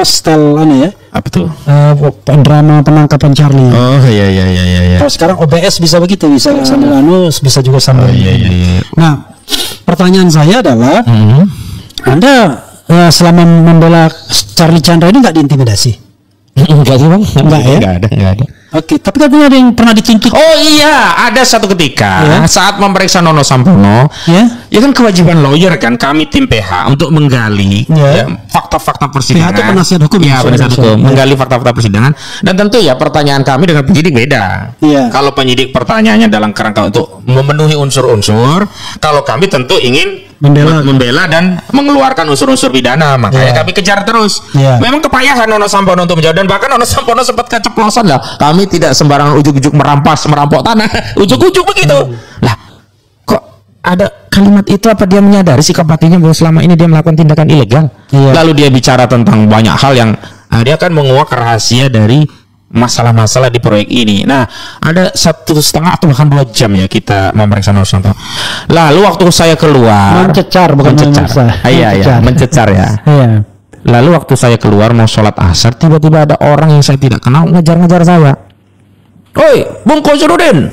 style ya? Apa tuh? Drama penangkapan Charlie. Oh iya. Kalau sekarang OBS bisa begitu, bisa sambil bisa juga sambil. Iya. Nah, pertanyaan saya adalah, Anda selama membela Charlie Chandra ini nggak diintimidasi? Enggak sih, Bang. Enggak ya? Enggak ada. Oke, tapi katanya ada yang pernah dituntut. Oh iya, ada satu ketika saat memeriksa Nono Sampono, ya kan kewajiban lawyer kan, kami tim PH untuk menggali fakta-fakta persidangan. PH itu penasihat hukum. Ya, penasihat hukum, menggali fakta-fakta persidangan. Dan tentu ya pertanyaan kami dengan penyidik beda. Kalau penyidik pertanyaannya dalam kerangka untuk memenuhi unsur-unsur, kalau kami tentu ingin membela dan mengeluarkan unsur-unsur pidana, makanya kami kejar terus. Memang kepayahan Nono Sampono untuk menjawab, dan bahkan Nono Sampono sempat keceplosan lah. Kami tidak sembarangan ujuk-ujuk merampok tanah, ujuk-ujuk begitu. Lah, kok ada kalimat itu? Apa dia menyadari sikap hatinya bahwa selama ini dia melakukan tindakan ilegal? Lalu dia bicara tentang banyak hal yang dia akan menguak rahasia dari masalah-masalah di proyek ini. Nah, ada 1,5 atau bahkan 2 jam ya kita memeriksa Nono Sampono. Lalu waktu saya keluar mencecar ya. Lalu waktu saya keluar mau sholat asar, tiba-tiba ada orang yang saya tidak kenal ngejar-ngejar saya. Oi, Bung Koirudin,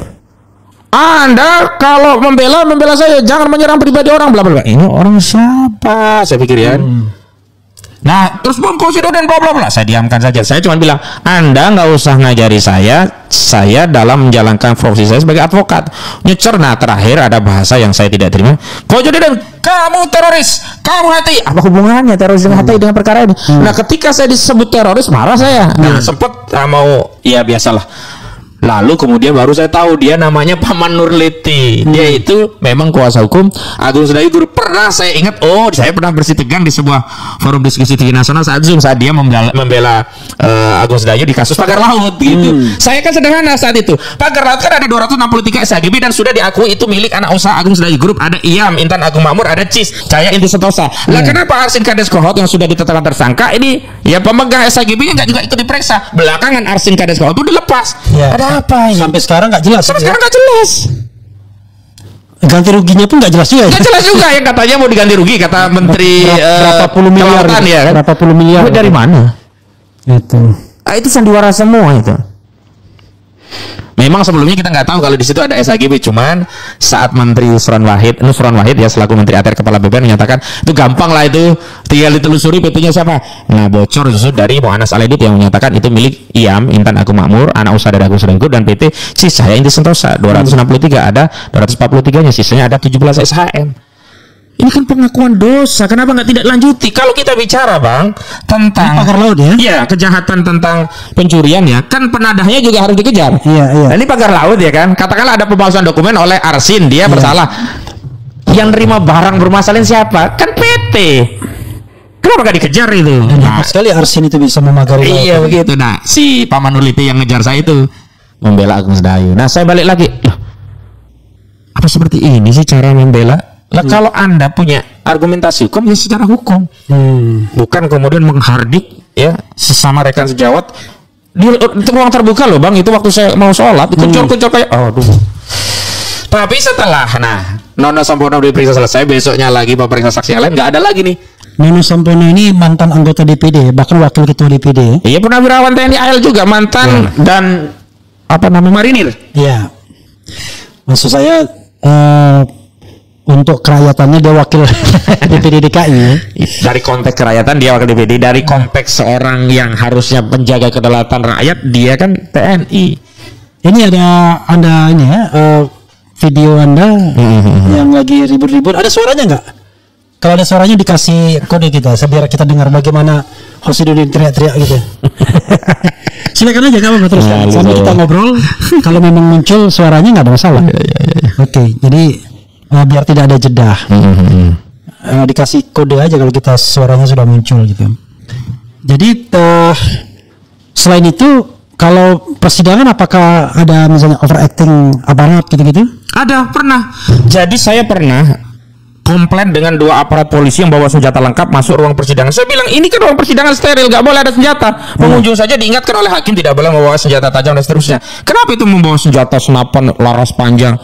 Anda kalau membela saya, jangan menyerang pribadi orang, bla bla bla. Ini orang siapa? Saya pikir ya. Nah, terus Bang Kosiduden bla bla bla. Saya diamkan saja. Saya cuma bilang, Anda nggak usah ngajari saya dalam menjalankan profesi saya sebagai advokat. Nyecer. Nah, terakhir ada bahasa yang saya tidak terima. Kosiduden, kamu teroris, kamu HTI. Apa hubungannya teroris dengan HTI dengan perkara ini? Nah, ketika saya disebut teroris, marah saya. Nah, sempet mau, ya biasalah. Lalu kemudian baru saya tahu dia namanya Paman Nurliti. Dia itu memang kuasa hukum Agung Sedayu Guru. Pernah saya ingat, saya pernah bersitegang di sebuah forum diskusi tinggi nasional saat Zoom, saat dia membela Agung Sedayu di kasus pagar laut gitu. Saya kan sederhana saat itu. Pagar laut kan ada 263 SHGB dan sudah diakui itu milik anak usaha Agung Sedayu Group. Ada IAM, Intan Agung Makmur, ada CIS, Cahaya Inti Sentosa. Lah kenapa Arsin Kades Kohot yang sudah ditetapkan tersangka ini ya pemegang SHGB-nya nggak juga ikut diperiksa? Belakangan Arsin Kades Kohot itu dilepas. Ada apa ini? Sampai sekarang nggak jelas. Sampai sekarang nggak jelas. Ganti ruginya pun nggak jelas juga. Nggak jelas juga ya, katanya mau diganti rugi kata Menteri berapa puluh miliar gitu, ya kan? Berapa puluh miliar? Dari mana? Itu sandiwara semua itu. Memang sebelumnya kita nggak tahu kalau di situ ada SHGB, cuman saat Menteri Nusron Wahid ya selaku Menteri ATR Kepala BPN menyatakan itu gampang lah, itu tinggal ditelusuri PT-nya siapa. Nah, bocor justru dari Mu'anas Aledit yang menyatakan itu milik IAM, Intan Agung Makmur, anak usaha dari Agung Sedayu Group, dan PT CIS Cahaya Inti Sentosa. 263 ada, 243-nya sisanya ada 17 SHM. Ini kan pengakuan dosa, kenapa nggak tidak lanjuti? Kalau kita bicara Bang tentang pagar laut ya? Iya, kejahatan tentang pencurian ya, kan penadahnya juga harus dikejar. Iya. Nah, ini pagar laut ya kan, katakanlah ada pemalsuan dokumen oleh Arsin, dia bersalah. Yang nerima barang bermasalah siapa? Kan PT. Kenapa nggak dikejar itu? Nah, sekali Arsin itu bisa memagari laut. Iya begitu. Nah, si Paman Nurliti yang ngejar saya itu membela Agung Sedayu. Nah, saya balik lagi. Loh, apa seperti ini sih cara membela? Lah kalau Anda punya argumentasi hukum ya secara hukum, bukan kemudian menghardik ya sesama rekan sejawat di ruang terbuka loh Bang. Itu waktu saya mau sholat kencor-kencor kayak tapi setelah Nono Sampono diperiksa selesai, besoknya lagi memeriksa saksi yang lain, nggak ada lagi nih. Nono Sampono ini mantan anggota DPD, bahkan wakil ketua DPD. Iya, purnawirawan TNI AL juga, mantan dan apa namanya marinir. Iya, maksud saya untuk kerayaatannya dia wakil DPD DKI. Dari konteks kerakyatan dia wakil DPD, dari konteks seorang yang harusnya menjaga kedaulatan rakyat dia kan TNI. Ini ada ini ya, video Anda yang lagi ribut-ribut. Ada suaranya nggak? Kalau ada suaranya dikasih kode kita, biar kita dengar bagaimana Kosiduden teriak-teriak gitu. Silakan aja kamu terus sambil kita ngobrol. Kalau memang muncul suaranya nggak ada masalah. Oke, jadi biar tidak ada jeda, dikasih kode aja kalau kita suaranya sudah muncul gitu. Jadi selain itu, kalau persidangan apakah ada misalnya overacting aparat gitu-gitu? Ada, pernah. Jadi saya pernah komplain dengan 2 aparat polisi yang bawa senjata lengkap masuk ruang persidangan. Saya bilang ini kan ruang persidangan steril, nggak boleh ada senjata. Pengunjung saja diingatkan oleh hakim tidak boleh membawa senjata tajam dan seterusnya. Kenapa itu membawa senjata senapan laras panjang?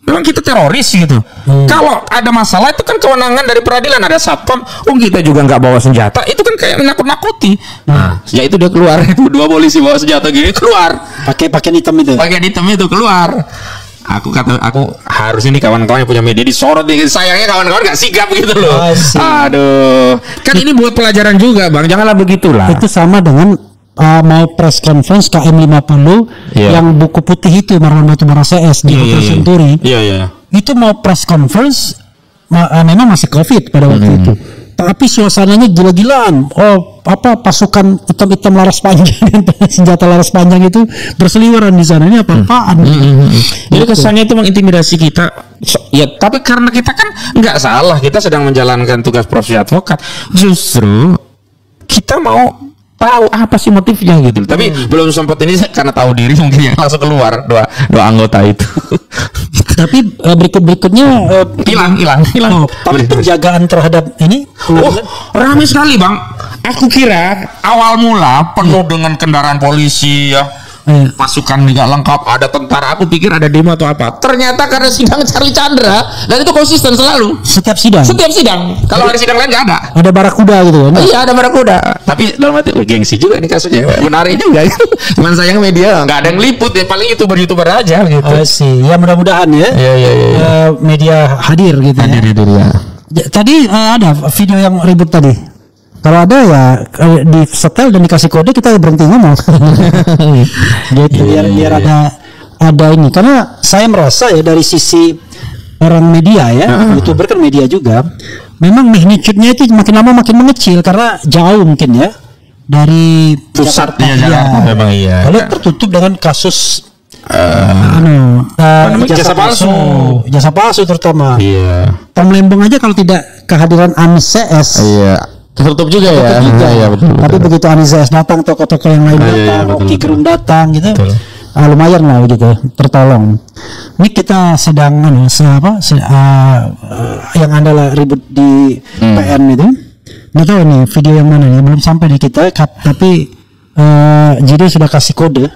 Memang kita teroris gitu. Kalau ada masalah itu kan kewenangan dari peradilan, ada satpam. Kita juga nggak bawa senjata, itu kan kayak nakut-nakuti. Ya itu dia keluar, itu 2 polisi bawa senjata gini keluar. Pakai pakaian hitam itu. Pakaian hitam itu keluar. Aku harus ini kawan-kawan yang punya media disorot nih. Sayangnya kawan-kawan nggak sigap gitu loh. Aduh. Kan ini buat pelajaran juga Bang, janganlah begitulah. Itu sama dengan mau press conference KM50 yang buku putih itu Marwan Batubara CS di Hotel Senturi. Itu mau press conference memang masih COVID pada waktu itu. Tapi suasananya gila-gilaan. Pasukan hitam-hitam laras panjang dan senjata laras panjang itu berseliweran di sana. Ini apa-apaan? Jadi kesannya itu mengintimidasi kita. Ya, tapi karena kita kan nggak salah, kita sedang menjalankan tugas profesi advokat. Justru kita mau tahu apa sih motifnya gitu. Tapi belum sempat ini karena tahu diri mungkin yang langsung keluar dua anggota itu. Tapi berikutnya hilang. Tapi penjagaan terhadap ini ramai sekali Bang. Aku kira awal mula penuh dengan kendaraan polisi ya. Pasukan nggak lengkap, ada tentara. Aku pikir ada demo atau apa. Ternyata karena sidang Charlie Chandra, dan itu konsisten selalu. Setiap sidang. Kalau ada sidang lain nggak ada. Ada barakuda gitu kan? Iya, ada barakuda. Tapi dalam hati gengsi juga nih kasusnya. Menarik juga. Cuman sayang media nggak ada yang liput ya. Paling youtuber aja gitu. Ya mudah-mudahan ya. Iya. Media hadir gitu. Hadir ya. Tadi ada video yang ribut tadi. Kalau ada ya di setel dan dikasih kode kita berhenti ngomong. Gitu biar ada ini, karena saya merasa ya dari sisi orang media ya, YouTuber kan media juga, memang magnitude-nya itu makin lama makin mengecil karena jauh mungkin ya dari pusatnya Jakarta. Memang iya. Kalau tertutup dengan kasus jasa palsu terutama. Iya. Tom Lembong aja kalau tidak kehadiran Anies CS. Iya. Tertutup juga ya. Iya, betul. Tapi begitu Anies CS datang, tokoh-tokoh yang lain datang, Rocky Gerung datang gitu. Lumayan lah gitu, tertolong. Ini kita sedang yang Anda lah ribut di PN itu. Nggak tahu nih video yang mana nih, belum sampai di kita, tapi Jido sudah kasih kode.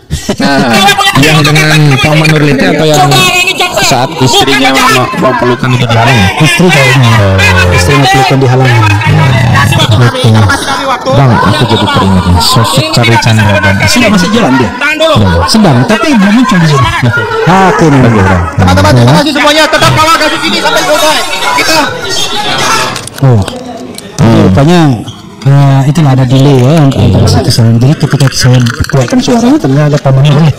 Yang dengan Pak Nurliti atau yang saat istrinya mau pelukan itu dihalang? Istri kayaknya. Istri mau pelukan dihalang. Bang, aku jadi teringat nih sosok Charlie Chandra dan sudah masih jalan dia. Sedang, tapi belum muncul di sini. Oke nih. Teman-teman, terima kasih semuanya. Tetap kawal kasus ini sampai selesai. Kita. Rupanya itulah ada delay ya antara satu sama jadi ketika saya keluarkan suaranya ternyata ada pamannya.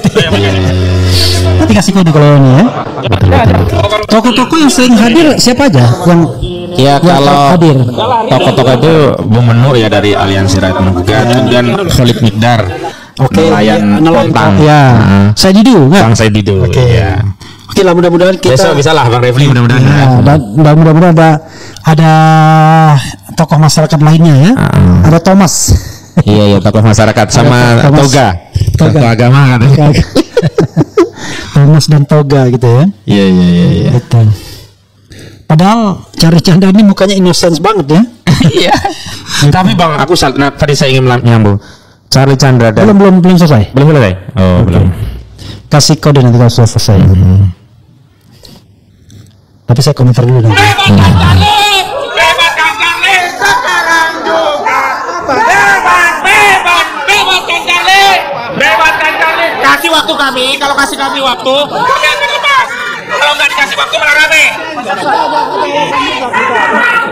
Nanti kasih kode kalau ini ya. Toko-toko yang sering hadir siapa aja yang kalau hadir? Toko-toko itu Bung Menu ya dari Aliansi Rakyat Megat, kemudian Khalid Mikdar. Nelayan Tang. Ya. Saya Didu enggak? Bang saya Didu. Ya. Oke lah, mudah-mudahan kita bisa lah Bang Refli, mudah-mudahan dan mudah-mudahan ada tokoh masyarakat lainnya ya. Ada Thomas. Iya tokoh masyarakat sama Toga. Tokoh agama katanya. Thomas dan Toga gitu ya. Iya. Betul. Padahal Charlie Chandra ini mukanya innocent banget ya. Iya. Tapi Bang, aku tadi saya ingin nyambung. Charlie Chandra dan belum selesai. Belum selesai. Oh, belum. Kasih kode nanti kalau sudah selesai. Tapi saya komentar dulu nanti. Bebaskan Charlie. Kasih waktu kami. Kalau kasih kami waktu, kami akan lepas. Kalau nggak dikasih waktu malah rame.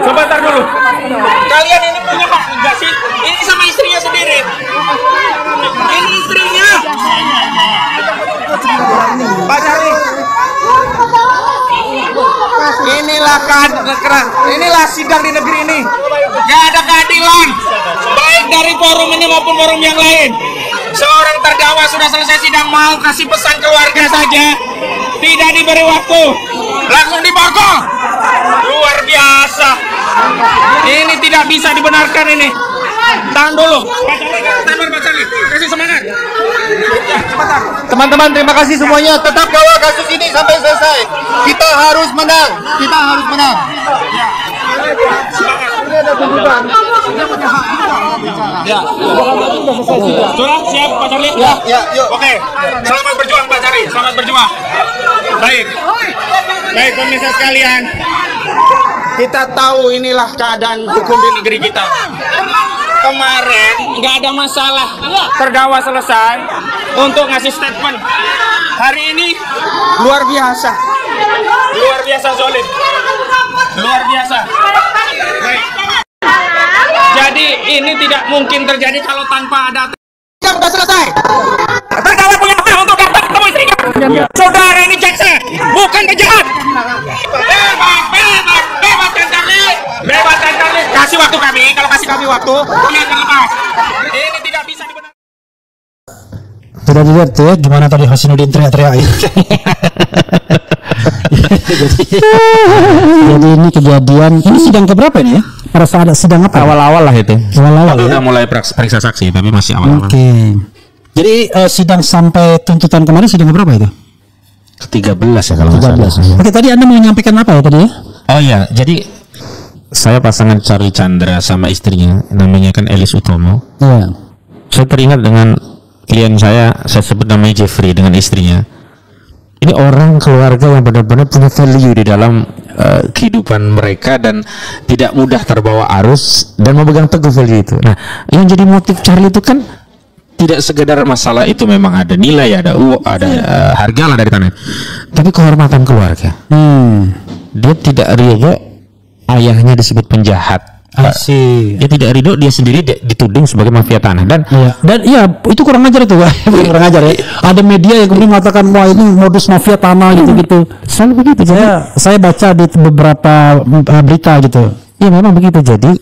Sebentar dulu. Kalian ini punya hak nggak sih? Ini sama istrinya sendiri. Ini istrinya. Pak Charlie. Inilah sidang di negeri ini. Gak ada keadilan, baik dari forum ini maupun forum yang lain. Seorang terdakwa sudah selesai sidang mau kasih pesan keluarga saja, tidak diberi waktu, langsung diborgol. Luar biasa. Ini tidak bisa dibenarkan ini. Tahan dulu. Pak Charlie, kasih semangat. Teman-teman, terima kasih semuanya. Tetap kawal kasus ini sampai selesai. Kita harus menang. Ya. Sudah siap Pak Charlie? Ya, yuk. Oke. Selamat berjuang Pak Charlie. Selamat berjuang. Baik, pemirsa sekalian. Kita tahu inilah keadaan hukum di negeri kita. Kemarin nggak ada masalah, terdakwa selesai untuk ngasih statement. Hari ini luar biasa zolim, luar biasa. Baik. Jadi ini tidak mungkin terjadi kalau tanpa ada. Sudah selesai. Terdakwa punya hak untuk datang ketemu istrinya. Saudara ini jaksa, bukan penjahat. Bebaskan Charlie. Kasih waktu kami. Kalau kasih kami waktu, kami akan lepas. Ini tidak bisa dibenarkan. Sudah dilihat ya gimana tadi Hasanuddin teriak-teriak. Jadi ini kejadian. Ini sidang keberapa ini ya? Pada saat sidang apa? Awal-awal lah itu. Awal-awal ya. Udah mulai periksa saksi, tapi masih awal-awal. Oke. Jadi sidang sampai tuntutan kemarin sidang keberapa itu? Ke-13 ya kalau nggak salah. Oke, tadi Anda mau menyampaikan apa ya tadi ya? Oh iya, jadi saya pasangan Charlie Chandra sama istrinya, namanya kan Elis Utomo. Iya. Saya teringat dengan klien saya sebut namanya Jeffrey dengan istrinya. Ini orang keluarga yang benar-benar punya value di dalam kehidupan mereka dan tidak mudah terbawa arus dan memegang teguh value itu. Nah, yang jadi motif Charlie itu kan tidak sekedar masalah itu memang ada nilai, ada harga lah dari tanah, tapi kehormatan keluarga. Dia tidak ridho ayahnya disebut penjahat, Dia tidak ridho, dia sendiri dituding sebagai mafia tanah dan itu kurang ajar itu, kurang ajar ya. Ada media yang kemudian mengatakan wah ini modus mafia tanah gitu. Selalu begitu. Saya baca di beberapa berita gitu. Ya memang begitu. Jadi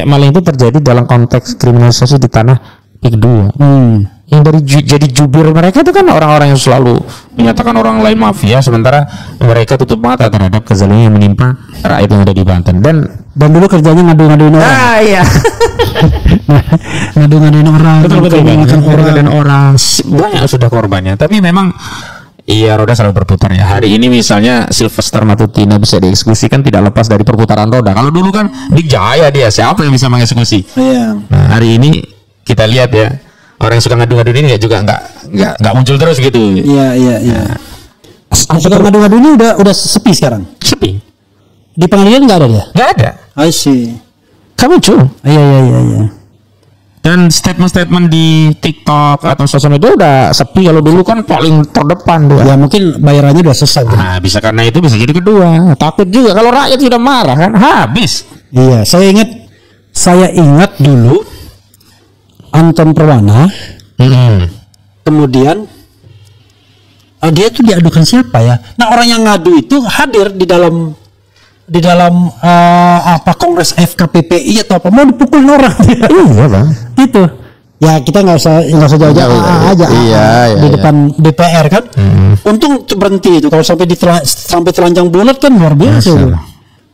maling itu terjadi dalam konteks kriminalisasi di tanah PIK 2. Yang dari jadi jubir mereka itu kan orang-orang yang selalu menyatakan orang lain mafia, sementara mereka tutup mata terhadap kezaliman yang menimpa rakyat yang ada di Banten. Dan dulu kerjanya ngadu-ngaduin orang. Ngadu-ngaduin orang. Betul. Orang banyak sudah korbannya. Tapi memang roda selalu berputar ya. Hari ini misalnya Sylvester Matutina bisa dieksekusi kan tidak lepas dari perputaran roda. Kalau dulu kan dijaya dia, siapa yang bisa mengeksekusi? Nah, hari ini kita lihat ya. Orang yang suka ngadu-ngadu ini juga nggak muncul terus gitu. Iya. Suka ngadu-ngadu ini udah sepi sekarang. Sepi. Di pengadilan nggak ada dia? Nggak ada. I see. Kamu muncul. Iya. Dan statement-statement di TikTok atau sosial media udah sepi. Kalau dulu kan paling terdepan dia. Ya mungkin bayarannya udah selesai. Nah, bisa karena itu bisa jadi kedua. Takut juga kalau rakyat sudah marah kan habis. Iya, saya ingat dulu Anton Perwana, kemudian dia itu diadukan siapa ya? Nah orang yang ngadu itu hadir di dalam Kongres FKPPI atau apa, mau dipukulin orang. Iya bang. Itu ya kita nggak usah jauh-jauh aja di depan DPR kan. Untung berhenti itu, kalau sampai telanjang bulat kan luar biasa.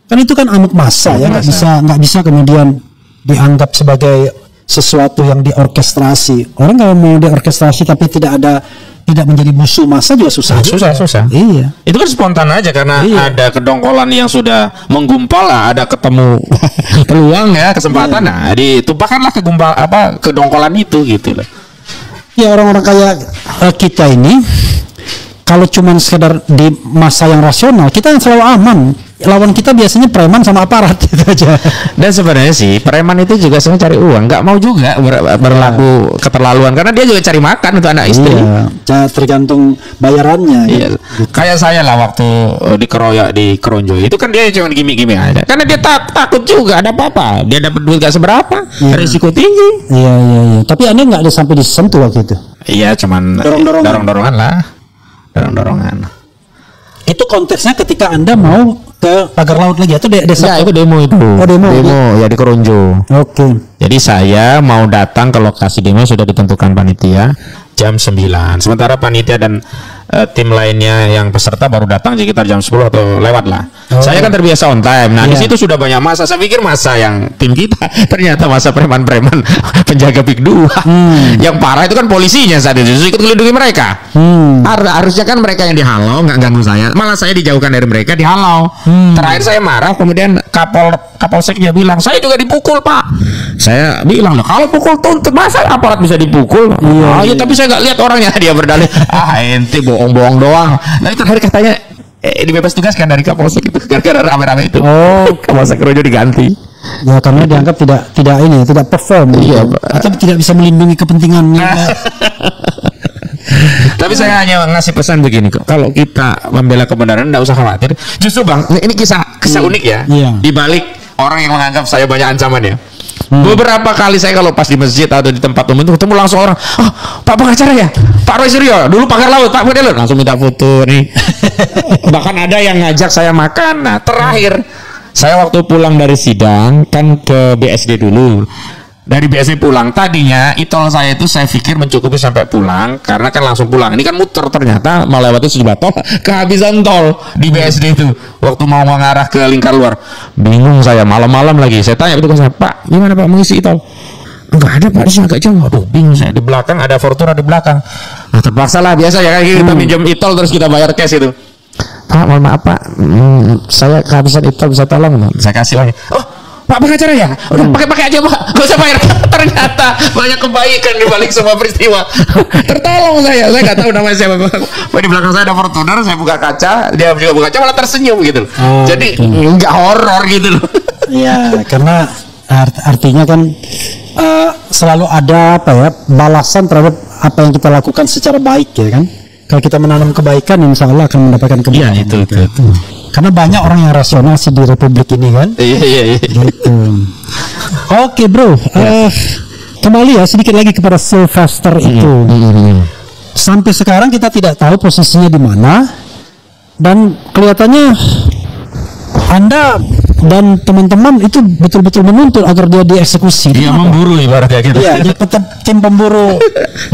Kan itu kan amuk massa ya, nggak bisa kemudian dianggap sebagai sesuatu yang diorkestrasi. Orang kalau mau diorkestrasi tapi tidak menjadi musuh massa juga susah. Iya. Itu kan spontan aja karena ada kedongkolan yang sudah menggumpal lah, ada ketemu peluang ya, kesempatan. Nah, ditumpahkanlah kedongkolan itu gitu loh. Ya orang-orang kayak kita ini kalau cuma sekedar di masa yang rasional, kita yang selalu aman. Lawan kita biasanya preman sama aparat gitu aja. Dan sebenarnya sih preman itu juga sebenarnya cari uang, nggak mau juga berlaku keterlaluan karena dia juga cari makan untuk anak istri. Tergantung bayarannya. Iya. Kayak saya lah waktu dikeroyok di Keronjo itu kan dia cuma gimmick-gimmick aja. Karena dia takut juga ada apa-apa. Dia dapat duit gak seberapa, risiko tinggi. Iya. Tapi Anda nggak ada sampai disentuh waktu itu. Iya, cuman dorong-dorongan lah. Dorong-dorongan. Itu konteksnya ketika Anda mau ke Pagar Laut lagi atau desa? Ya, itu demo itu. Oh, demo ya di Keronjo. Oke. Jadi saya mau datang ke lokasi demo sudah ditentukan panitia jam 9. Sementara panitia dan tim lainnya yang peserta baru datang sekitar jam 10 atau lewat lah. Saya kan terbiasa on time. Nah, di situ sudah banyak masa. Saya pikir masa yang tim kita, ternyata masa preman-preman penjaga PIK 2. Yang parah itu kan polisinya saat itu ikut melindungi mereka. Harusnya kan mereka yang dihalau, nggak ganggu saya. Malah saya dijauhkan dari mereka, dihalau. Terakhir saya marah, kemudian Kapolseknya bilang, "Saya juga dipukul, Pak." Saya bilang, "Loh, kalau pukul tuntut masa aparat bisa dipukul?" Iya, tapi saya nggak lihat orangnya. Dia berdalih, ente bohong-bohong doang. Nah itu terakhir katanya dibebas tugas kan dari Kapolsek itu gara-gara rame-rame itu. Kapolsek Keronjo diganti. Ya karena dianggap tidak perform. Iya, atau tidak bisa melindungi kepentingannya. Tapi saya hanya ngasih pesan begini kok. Kalau kita membela kebenaran enggak usah khawatir. Justru Bang, ini kisah unik ya. Di balik orang yang menganggap saya banyak ancaman ya. Beberapa kali saya kalau pas di masjid atau di tempat umum itu ketemu langsung orang, Pak pengacara ya, Pak Roy Suryo, dulu Pagar Laut, Pak Fadil, langsung minta foto nih. Bahkan ada yang ngajak saya makan. Nah terakhir saya waktu pulang dari sidang kan ke BSD dulu. Dari BSD pulang, tadinya e-tol saya itu saya pikir mencukupi sampai pulang karena kan langsung pulang. Ini kan muter, ternyata melewati sejumlah tol, kehabisan tol di BSD itu. Waktu mau mengarah ke Lingkar Luar, bingung saya, malam-malam lagi. Saya tanya petugas, "Pak, gimana Pak mengisi e-tol?" "Enggak ada Pak, disini agak jauh." Aduh, bingung saya. Di belakang ada Fortuna di belakang. Nah, terpaksa lah biasa ya kayak kita pinjam e-tol terus kita bayar cash itu. "Pak, mohon maaf Pak, saya kehabisan e-tol, bisa tolong?" Saya kasih lagi. Pak pengacara ya, udah pakai aja Pak, gak usah bayar. Ternyata banyak kebaikan di balik semua peristiwa. Tertolong saya nggak tahu namanya siapa. Di belakang saya ada Fortuner, saya buka kaca, dia juga buka kaca malah tersenyum gitu. Jadi nggak horor gitu loh. Iya, karena artinya kan selalu ada balasan terhadap apa yang kita lakukan secara baik ya kan. Kalau kita menanam kebaikan, insya Allah akan mendapatkan kebaikan. Iya itu. Karena banyak orang yang rasional sih di Republik ini kan. Iya. Gitu. Oke bro, kembali ya sedikit lagi kepada Sylvester itu. Sampai sekarang kita tidak tahu posisinya di mana, dan kelihatannya Anda dan teman-teman itu betul-betul menuntut agar dia dieksekusi. Iya, memburu ibaratnya gitu. Iya, jadi tim pemburu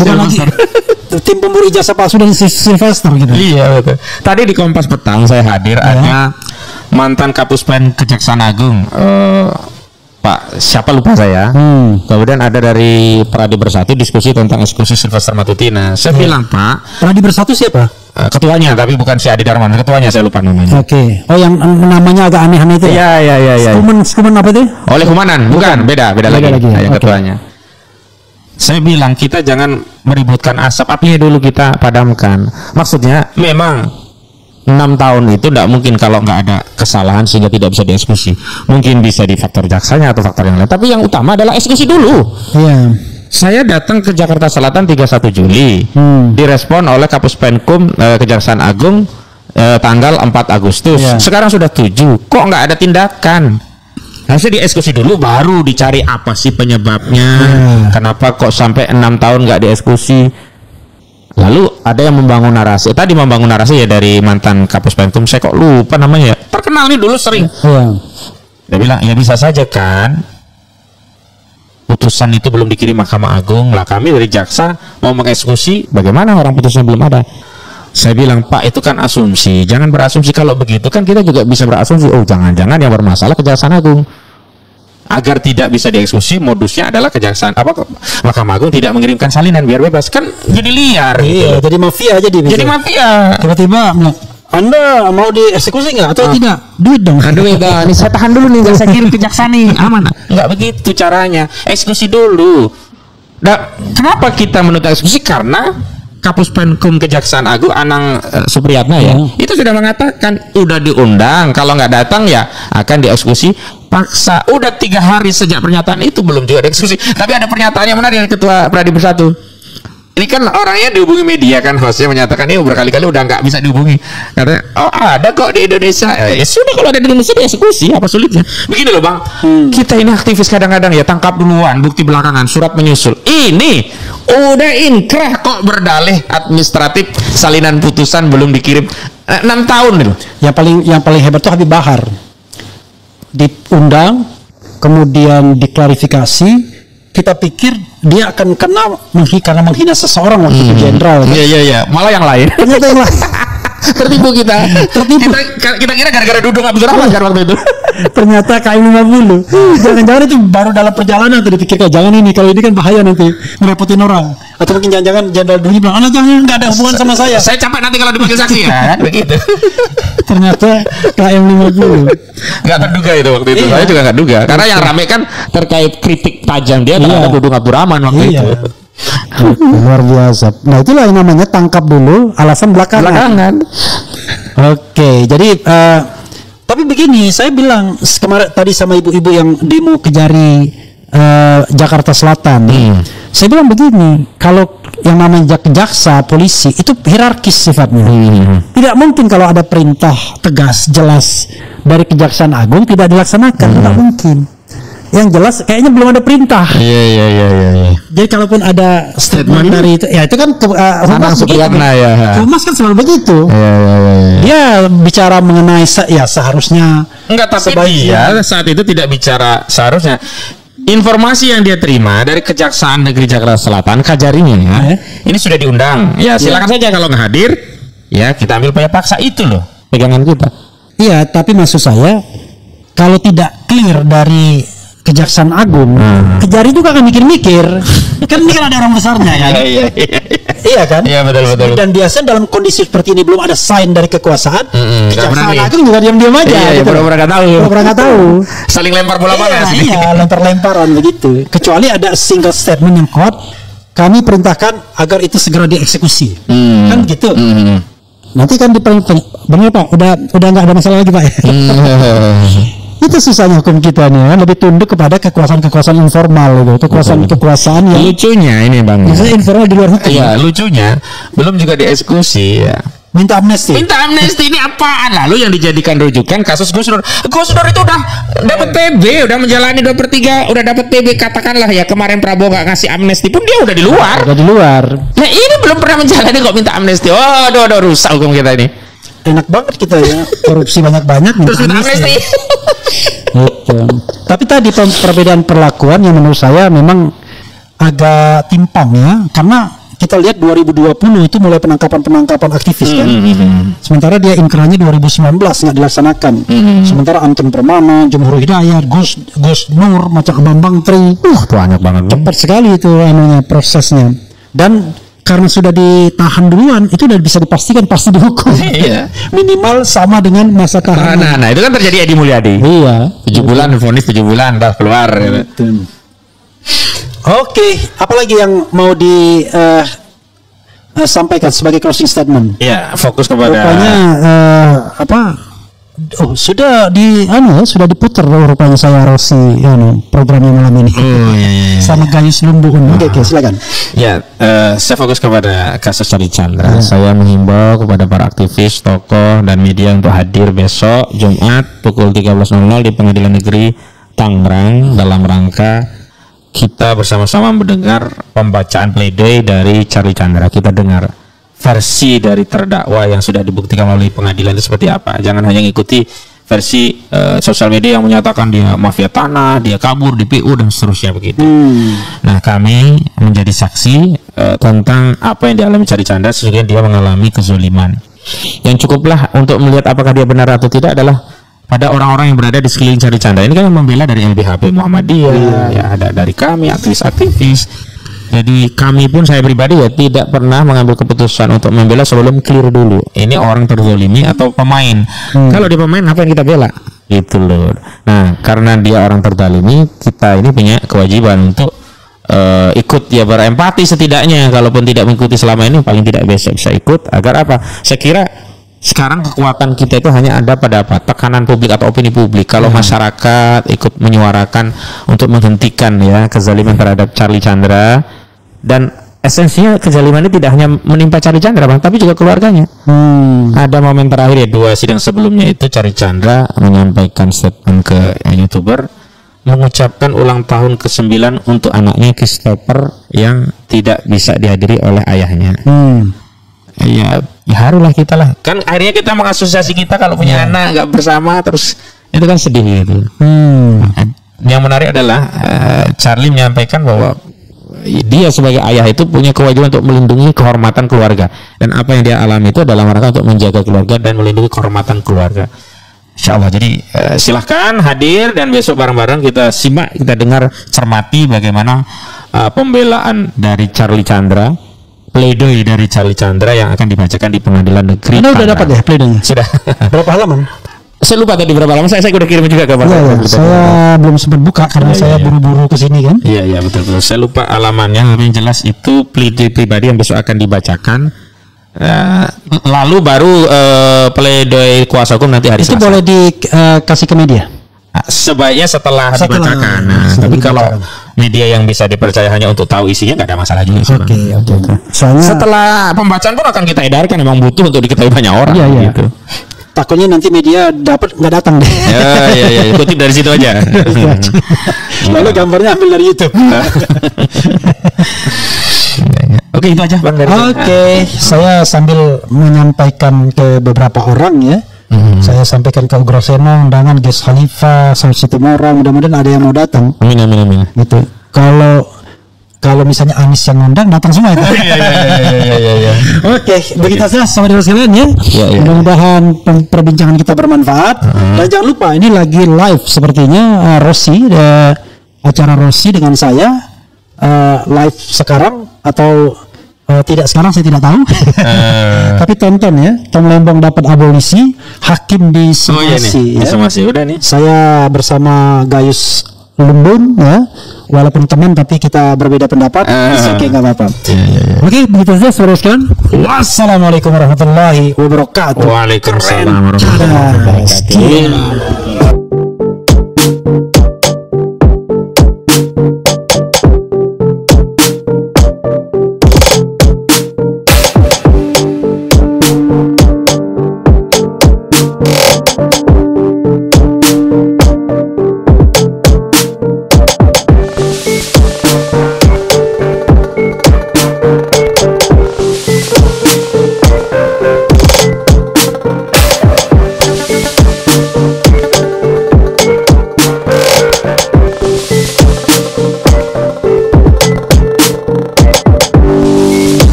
bukan lagi tim pemburu ijazah palsu dan Sylvester gitu. Iya betul. Tadi di Kompas Petang saya hadir, ada mantan Kapuspen Kejaksaan Agung, Pak siapa lupa saya. Kemudian ada dari Pradi Bersatu diskusi tentang eksekusi Sylvester Matutina. Saya bilang, Pak, Pradi Bersatu siapa? Ketuanya, tapi bukan si Adi Darman. Ketuanya saya lupa namanya. Oke. Oh, yang namanya agak aneh-aneh itu. Iya. Skuman apa itu? Oleh Kumanan, bukan. Beda lagi. Yang ketuanya. Saya bilang kita jangan meributkan asap, apinya dulu kita padamkan. Maksudnya memang 6 tahun itu tidak mungkin kalau nggak ada kesalahan sehingga tidak bisa dieksekusi. Mungkin bisa di faktor jaksanya atau faktor yang lain. Tapi yang utama adalah eksekusi dulu. Iya. Saya datang ke Jakarta Selatan 31 Juli. Direspon oleh Kapuspenkum Kejaksaan Agung tanggal 4 Agustus. Yeah. Sekarang sudah 7. Kok nggak ada tindakan? Harusnya dieksekusi dulu baru dicari apa sih penyebabnya. Kenapa kok sampai 6 tahun nggak dieksekusi? Lalu ada yang membangun narasi. Tadi membangun narasi ya dari mantan Kapuspenkum. Saya kok lupa namanya ya. Terkenal nih dulu sering. Dia bilang ya bisa saja kan. Putusan itu belum dikirim Mahkamah Agung. Lah kami dari jaksa mau mengeksekusi. Bagaimana orang putusannya belum ada? Saya bilang Pak itu kan asumsi. Jangan berasumsi. Kalau begitu kan kita juga bisa berasumsi. Oh jangan-jangan yang bermasalah Kejaksaan Agung. Agar tidak bisa dieksekusi, modusnya adalah Mahkamah Agung tidak mengirimkan salinan biar bebas. Kan jadi liar. Iya, gitu. jadi mafia jadi. Jadi mafia. Tiba-tiba Anda mau dieksekusi nggak atau tidak? Duit dong. Duit dong. Ini saya tahan dulu nih, saya kirim ke jaksa nih. Aman. Nggak begitu caranya. Eksekusi dulu. Nah, kenapa kita menuntut eksekusi? Karena Kapuspenkum Kejaksaan Agung Anang Supriyatna ya, itu sudah mengatakan udah diundang, kalau nggak datang ya akan dieksekusi paksa. Udah 3 hari sejak pernyataan itu belum juga dieksekusi. Tapi ada pernyataan yang menarik dari Ketua Pradi Bersatu. Ini kan orangnya dihubungi media kan, hostnya menyatakan ini berkali-kali udah nggak bisa dihubungi. Katanya, oh ada kok di Indonesia. Ya sudah kalau ada di Indonesia dieksekusi, apa sulitnya? Begini loh Bang, kita ini aktivis kadang-kadang ya tangkap duluan, bukti belakangan, surat menyusul. Ini udah inkrah kok berdalih administratif, salinan putusan belum dikirim 6 tahun loh. Yang paling hebat tuh Habib Bahar. Diundang, kemudian diklarifikasi. Kita pikir dia akan kena karena menghina seseorang waktu itu jenderal. Iya. Malah yang lain. Ternyata yang lain. Tertipu kita. Kita kira gara-gara duduk Abdurrahman kan waktu itu. Ternyata KM50. Jangan-jangan itu baru dalam perjalanan tuh dipikirkan jangan ini, kalau ini kan bahaya nanti ngerepotin orang. Atau mungkin jangan-jangan jenderal dulu bilang, jangan nggak ada hubungan sama saya. Saya capek nanti kalau dipanggil saksi ya, kan begitu. Ternyata KM50. Nggak terduga itu waktu itu. Saya juga nggak duga. Karena yang rame kan terkait kritik tajam dia terhadap Dudung Abdurrahman waktu itu. Luar biasa. Nah itulah yang namanya tangkap dulu, alasan belakangan. Oke, jadi tapi begini, saya bilang kemarin tadi sama ibu-ibu yang demo Kejari Jakarta Selatan. Saya bilang begini, kalau yang namanya jaksa, polisi itu hierarkis sifatnya. Tidak mungkin kalau ada perintah tegas, jelas dari Kejaksaan Agung tidak dilaksanakan, tidak mungkin. Yang jelas kayaknya belum ada perintah. Iya. Jadi kalaupun ada statement dari itu, ya itu kan Humas ya. Humas kan selalu begitu. Dia bicara mengenai seharusnya. Enggak, tapi dia saat itu tidak bicara seharusnya. Informasi yang dia terima dari Kejaksaan Negeri Jakarta Selatan, Kajarinya ini sudah diundang. Ya silakan saja kalau nggak hadir, ya kita ambil upaya paksa, itu loh pegangan kita. Iya, tapi maksud saya kalau tidak clear dari Kejaksaan Agung, Kejari juga akan mikir-mikir. Kan ini kan ada orang besarnya ya. Iya kan? Iya betul. Dan biasanya dalam kondisi seperti ini belum ada sign dari kekuasaan, Kejaksaan Agung juga diam-diam aja. Iya, gitu. Pura-pura nggak tahu. Saling lempar bola panas. Iya, lempar-lemparan begitu. Kecuali ada single statement yang kuat, kami perintahkan agar itu segera dieksekusi. Kan gitu. Nanti kan benar Pak, udah nggak ada masalah lagi Pak. Itu susahnya hukum kita nih, lebih tunduk kepada kekuasaan informal gitu, kekuasaan yang lucunya ini Bang. Maksudnya informal di luar hukum. Iya, lucunya belum juga dieksekusi ya. Minta amnesti. Ini apaan? Lalu yang dijadikan rujukan kasus Gus Nur. Gus Nur itu udah dapat PB, udah menjalani 2/3, udah dapat PB, katakanlah ya kemarin Prabowo nggak ngasih amnesti pun dia udah di luar. Nah ini belum pernah menjalani kok minta amnesti. Oh, aduh, rusak hukum kita ini. Enak banget kita ya, korupsi banyak-banyak terus minta amnesti. Gitu. Tapi tadi perbedaan perlakuan yang menurut saya memang agak timpang ya, karena kita lihat 2020 itu mulai penangkapan aktivis kan. Sementara dia inkrahnya 2019 nggak dilaksanakan. Sementara Anton Permana, Jumhur Hidayat, Gus Nur, macam Bambang Tri, banyak banget. Cepat sekali itu prosesnya. Dan karena sudah ditahan duluan, itu udah bisa dipastikan pasti dihukum. Iya. Minimal sama dengan masa tahanan. Nah, itu kan terjadi Edi Mulyadi. Iya. 7 bulan, vonis 7 bulan, dah keluar. Gitu. Oke, apalagi yang mau sampaikan sebagai closing statement? Ya, fokus kepada. Rupanya sudah diputar rupanya saya Rossi programnya malam ini. Iya. Sama Gayus Lumbu. Oke, silakan. Ya, saya fokus kepada kasus Charlie Chandra. Saya menghimbau kepada para aktivis, tokoh dan media untuk hadir besok Jumat pukul 13.00 di Pengadilan Negeri Tangerang dalam rangka kita bersama-sama mendengar pembacaan pledoi dari Charlie Chandra. Kita dengar versi dari terdakwa yang sudah dibuktikan melalui pengadilan itu seperti apa. Jangan hanya mengikuti versi sosial media yang menyatakan dia mafia tanah, dia kabur di PU dan seterusnya begitu. Nah, kami menjadi saksi tentang apa yang dialami Charlie Chandra sesungguhnya dia mengalami kezaliman. Yang cukuplah untuk melihat apakah dia benar atau tidak adalah pada orang-orang yang berada di sekeliling Charlie Chandra. Ini kan yang membela dari LBHP Muhammadiyah, ya ada dari kami aktivis-aktivis. Jadi kami pun, saya pribadi ya tidak pernah mengambil keputusan untuk membela sebelum clear dulu. Ini orang terzolimi atau pemain. Kalau dia pemain, apa yang kita bela? Gitu loh. Nah, karena dia orang terzalimi, kita ini punya kewajiban untuk ikut ya, berempati setidaknya. Kalaupun tidak mengikuti selama ini, paling tidak besok bisa ikut. Agar apa? Saya kira sekarang kekuatan kita itu hanya ada pada apa? Tekanan publik atau opini publik. Kalau masyarakat ikut menyuarakan untuk menghentikan ya kezaliman terhadap Charlie Chandra, dan esensinya kezaliman ini tidak hanya menimpa Charlie Chandra, Bang, tapi juga keluarganya. Ada momen terakhir ya, 2 sidang sebelumnya itu Charlie Chandra menyampaikan statement ke YouTuber mengucapkan ulang tahun ke-9 untuk anaknya Christopher yang tidak bisa dihadiri oleh ayahnya. Ya harulah kita lah. Kan akhirnya kita mengasosiasi kita kalau punya anak nggak bersama, terus itu kan sedih gitu. Yang menarik adalah Charlie menyampaikan bahwa dia sebagai ayah itu punya kewajiban untuk melindungi kehormatan keluarga, dan apa yang dia alami itu dalam rangka untuk menjaga keluarga dan melindungi kehormatan keluarga. Insyaallah. Jadi silahkan hadir dan besok bareng-bareng kita simak, kita dengar, cermati bagaimana pembelaan dari Charlie Chandra, pledoi dari Charlie Chandra yang akan dibacakan di Pengadilan Negeri. Anda udah dapat ya pledoinya? Sudah. Berapa halaman? Saya lupa tadi berapa lama. Saya udah kirim juga ke Pak. Saya belum sempat buka karena saya buru-buru ke sini kan. Iya betul. Saya lupa alamannya. Lebih jelas itu pledoi pribadi yang besok akan dibacakan. Lalu baru pledoi kuasa hukum nanti hari Selasa. Itu boleh dikasih ke media? Sebaiknya setelah dibacakan. Tapi kalau media yang bisa dipercaya hanya untuk tahu isinya, nggak ada masalah juga. Oke. Soalnya setelah pembacaan pun akan kita edarkan, memang butuh untuk diketahui banyak orang. Gitu. Takutnya nanti media nggak datang deh. Ya, kutip dari situ aja. Lalu gambarnya ambil dari YouTube. Oke, itu aja Bang. Oke, saya sambil menyampaikan ke beberapa orang ya. Saya sampaikan ke Ugroseno undangan Ges Khalifa, Saud Situmorang, mudah-mudahan ada yang mau datang. Amin. Gitu. Kalau misalnya Anies yang ngundang, datang semua itu. Iya. Oke, begitu saja saudara sekalian ya. Mudah-mudahan perbincangan kita bermanfaat. Dan jangan lupa ini lagi live sepertinya Rossi, acara Rossi dengan saya live sekarang atau tidak sekarang saya tidak tahu. Tapi tonton ya, Tom Lembong dapat abolisi, hakim di Somasi. Somasi udah nih. Saya bersama Gayus Lumbun ya, walaupun teman tapi kita berbeda pendapat. Oke, nggak apa-apa. Oke, begitu saja saudara sekalian. Wassalamualaikum warahmatullahi wabarakatuh. Waalaikumsalam warahmatullahi wabarakatuh.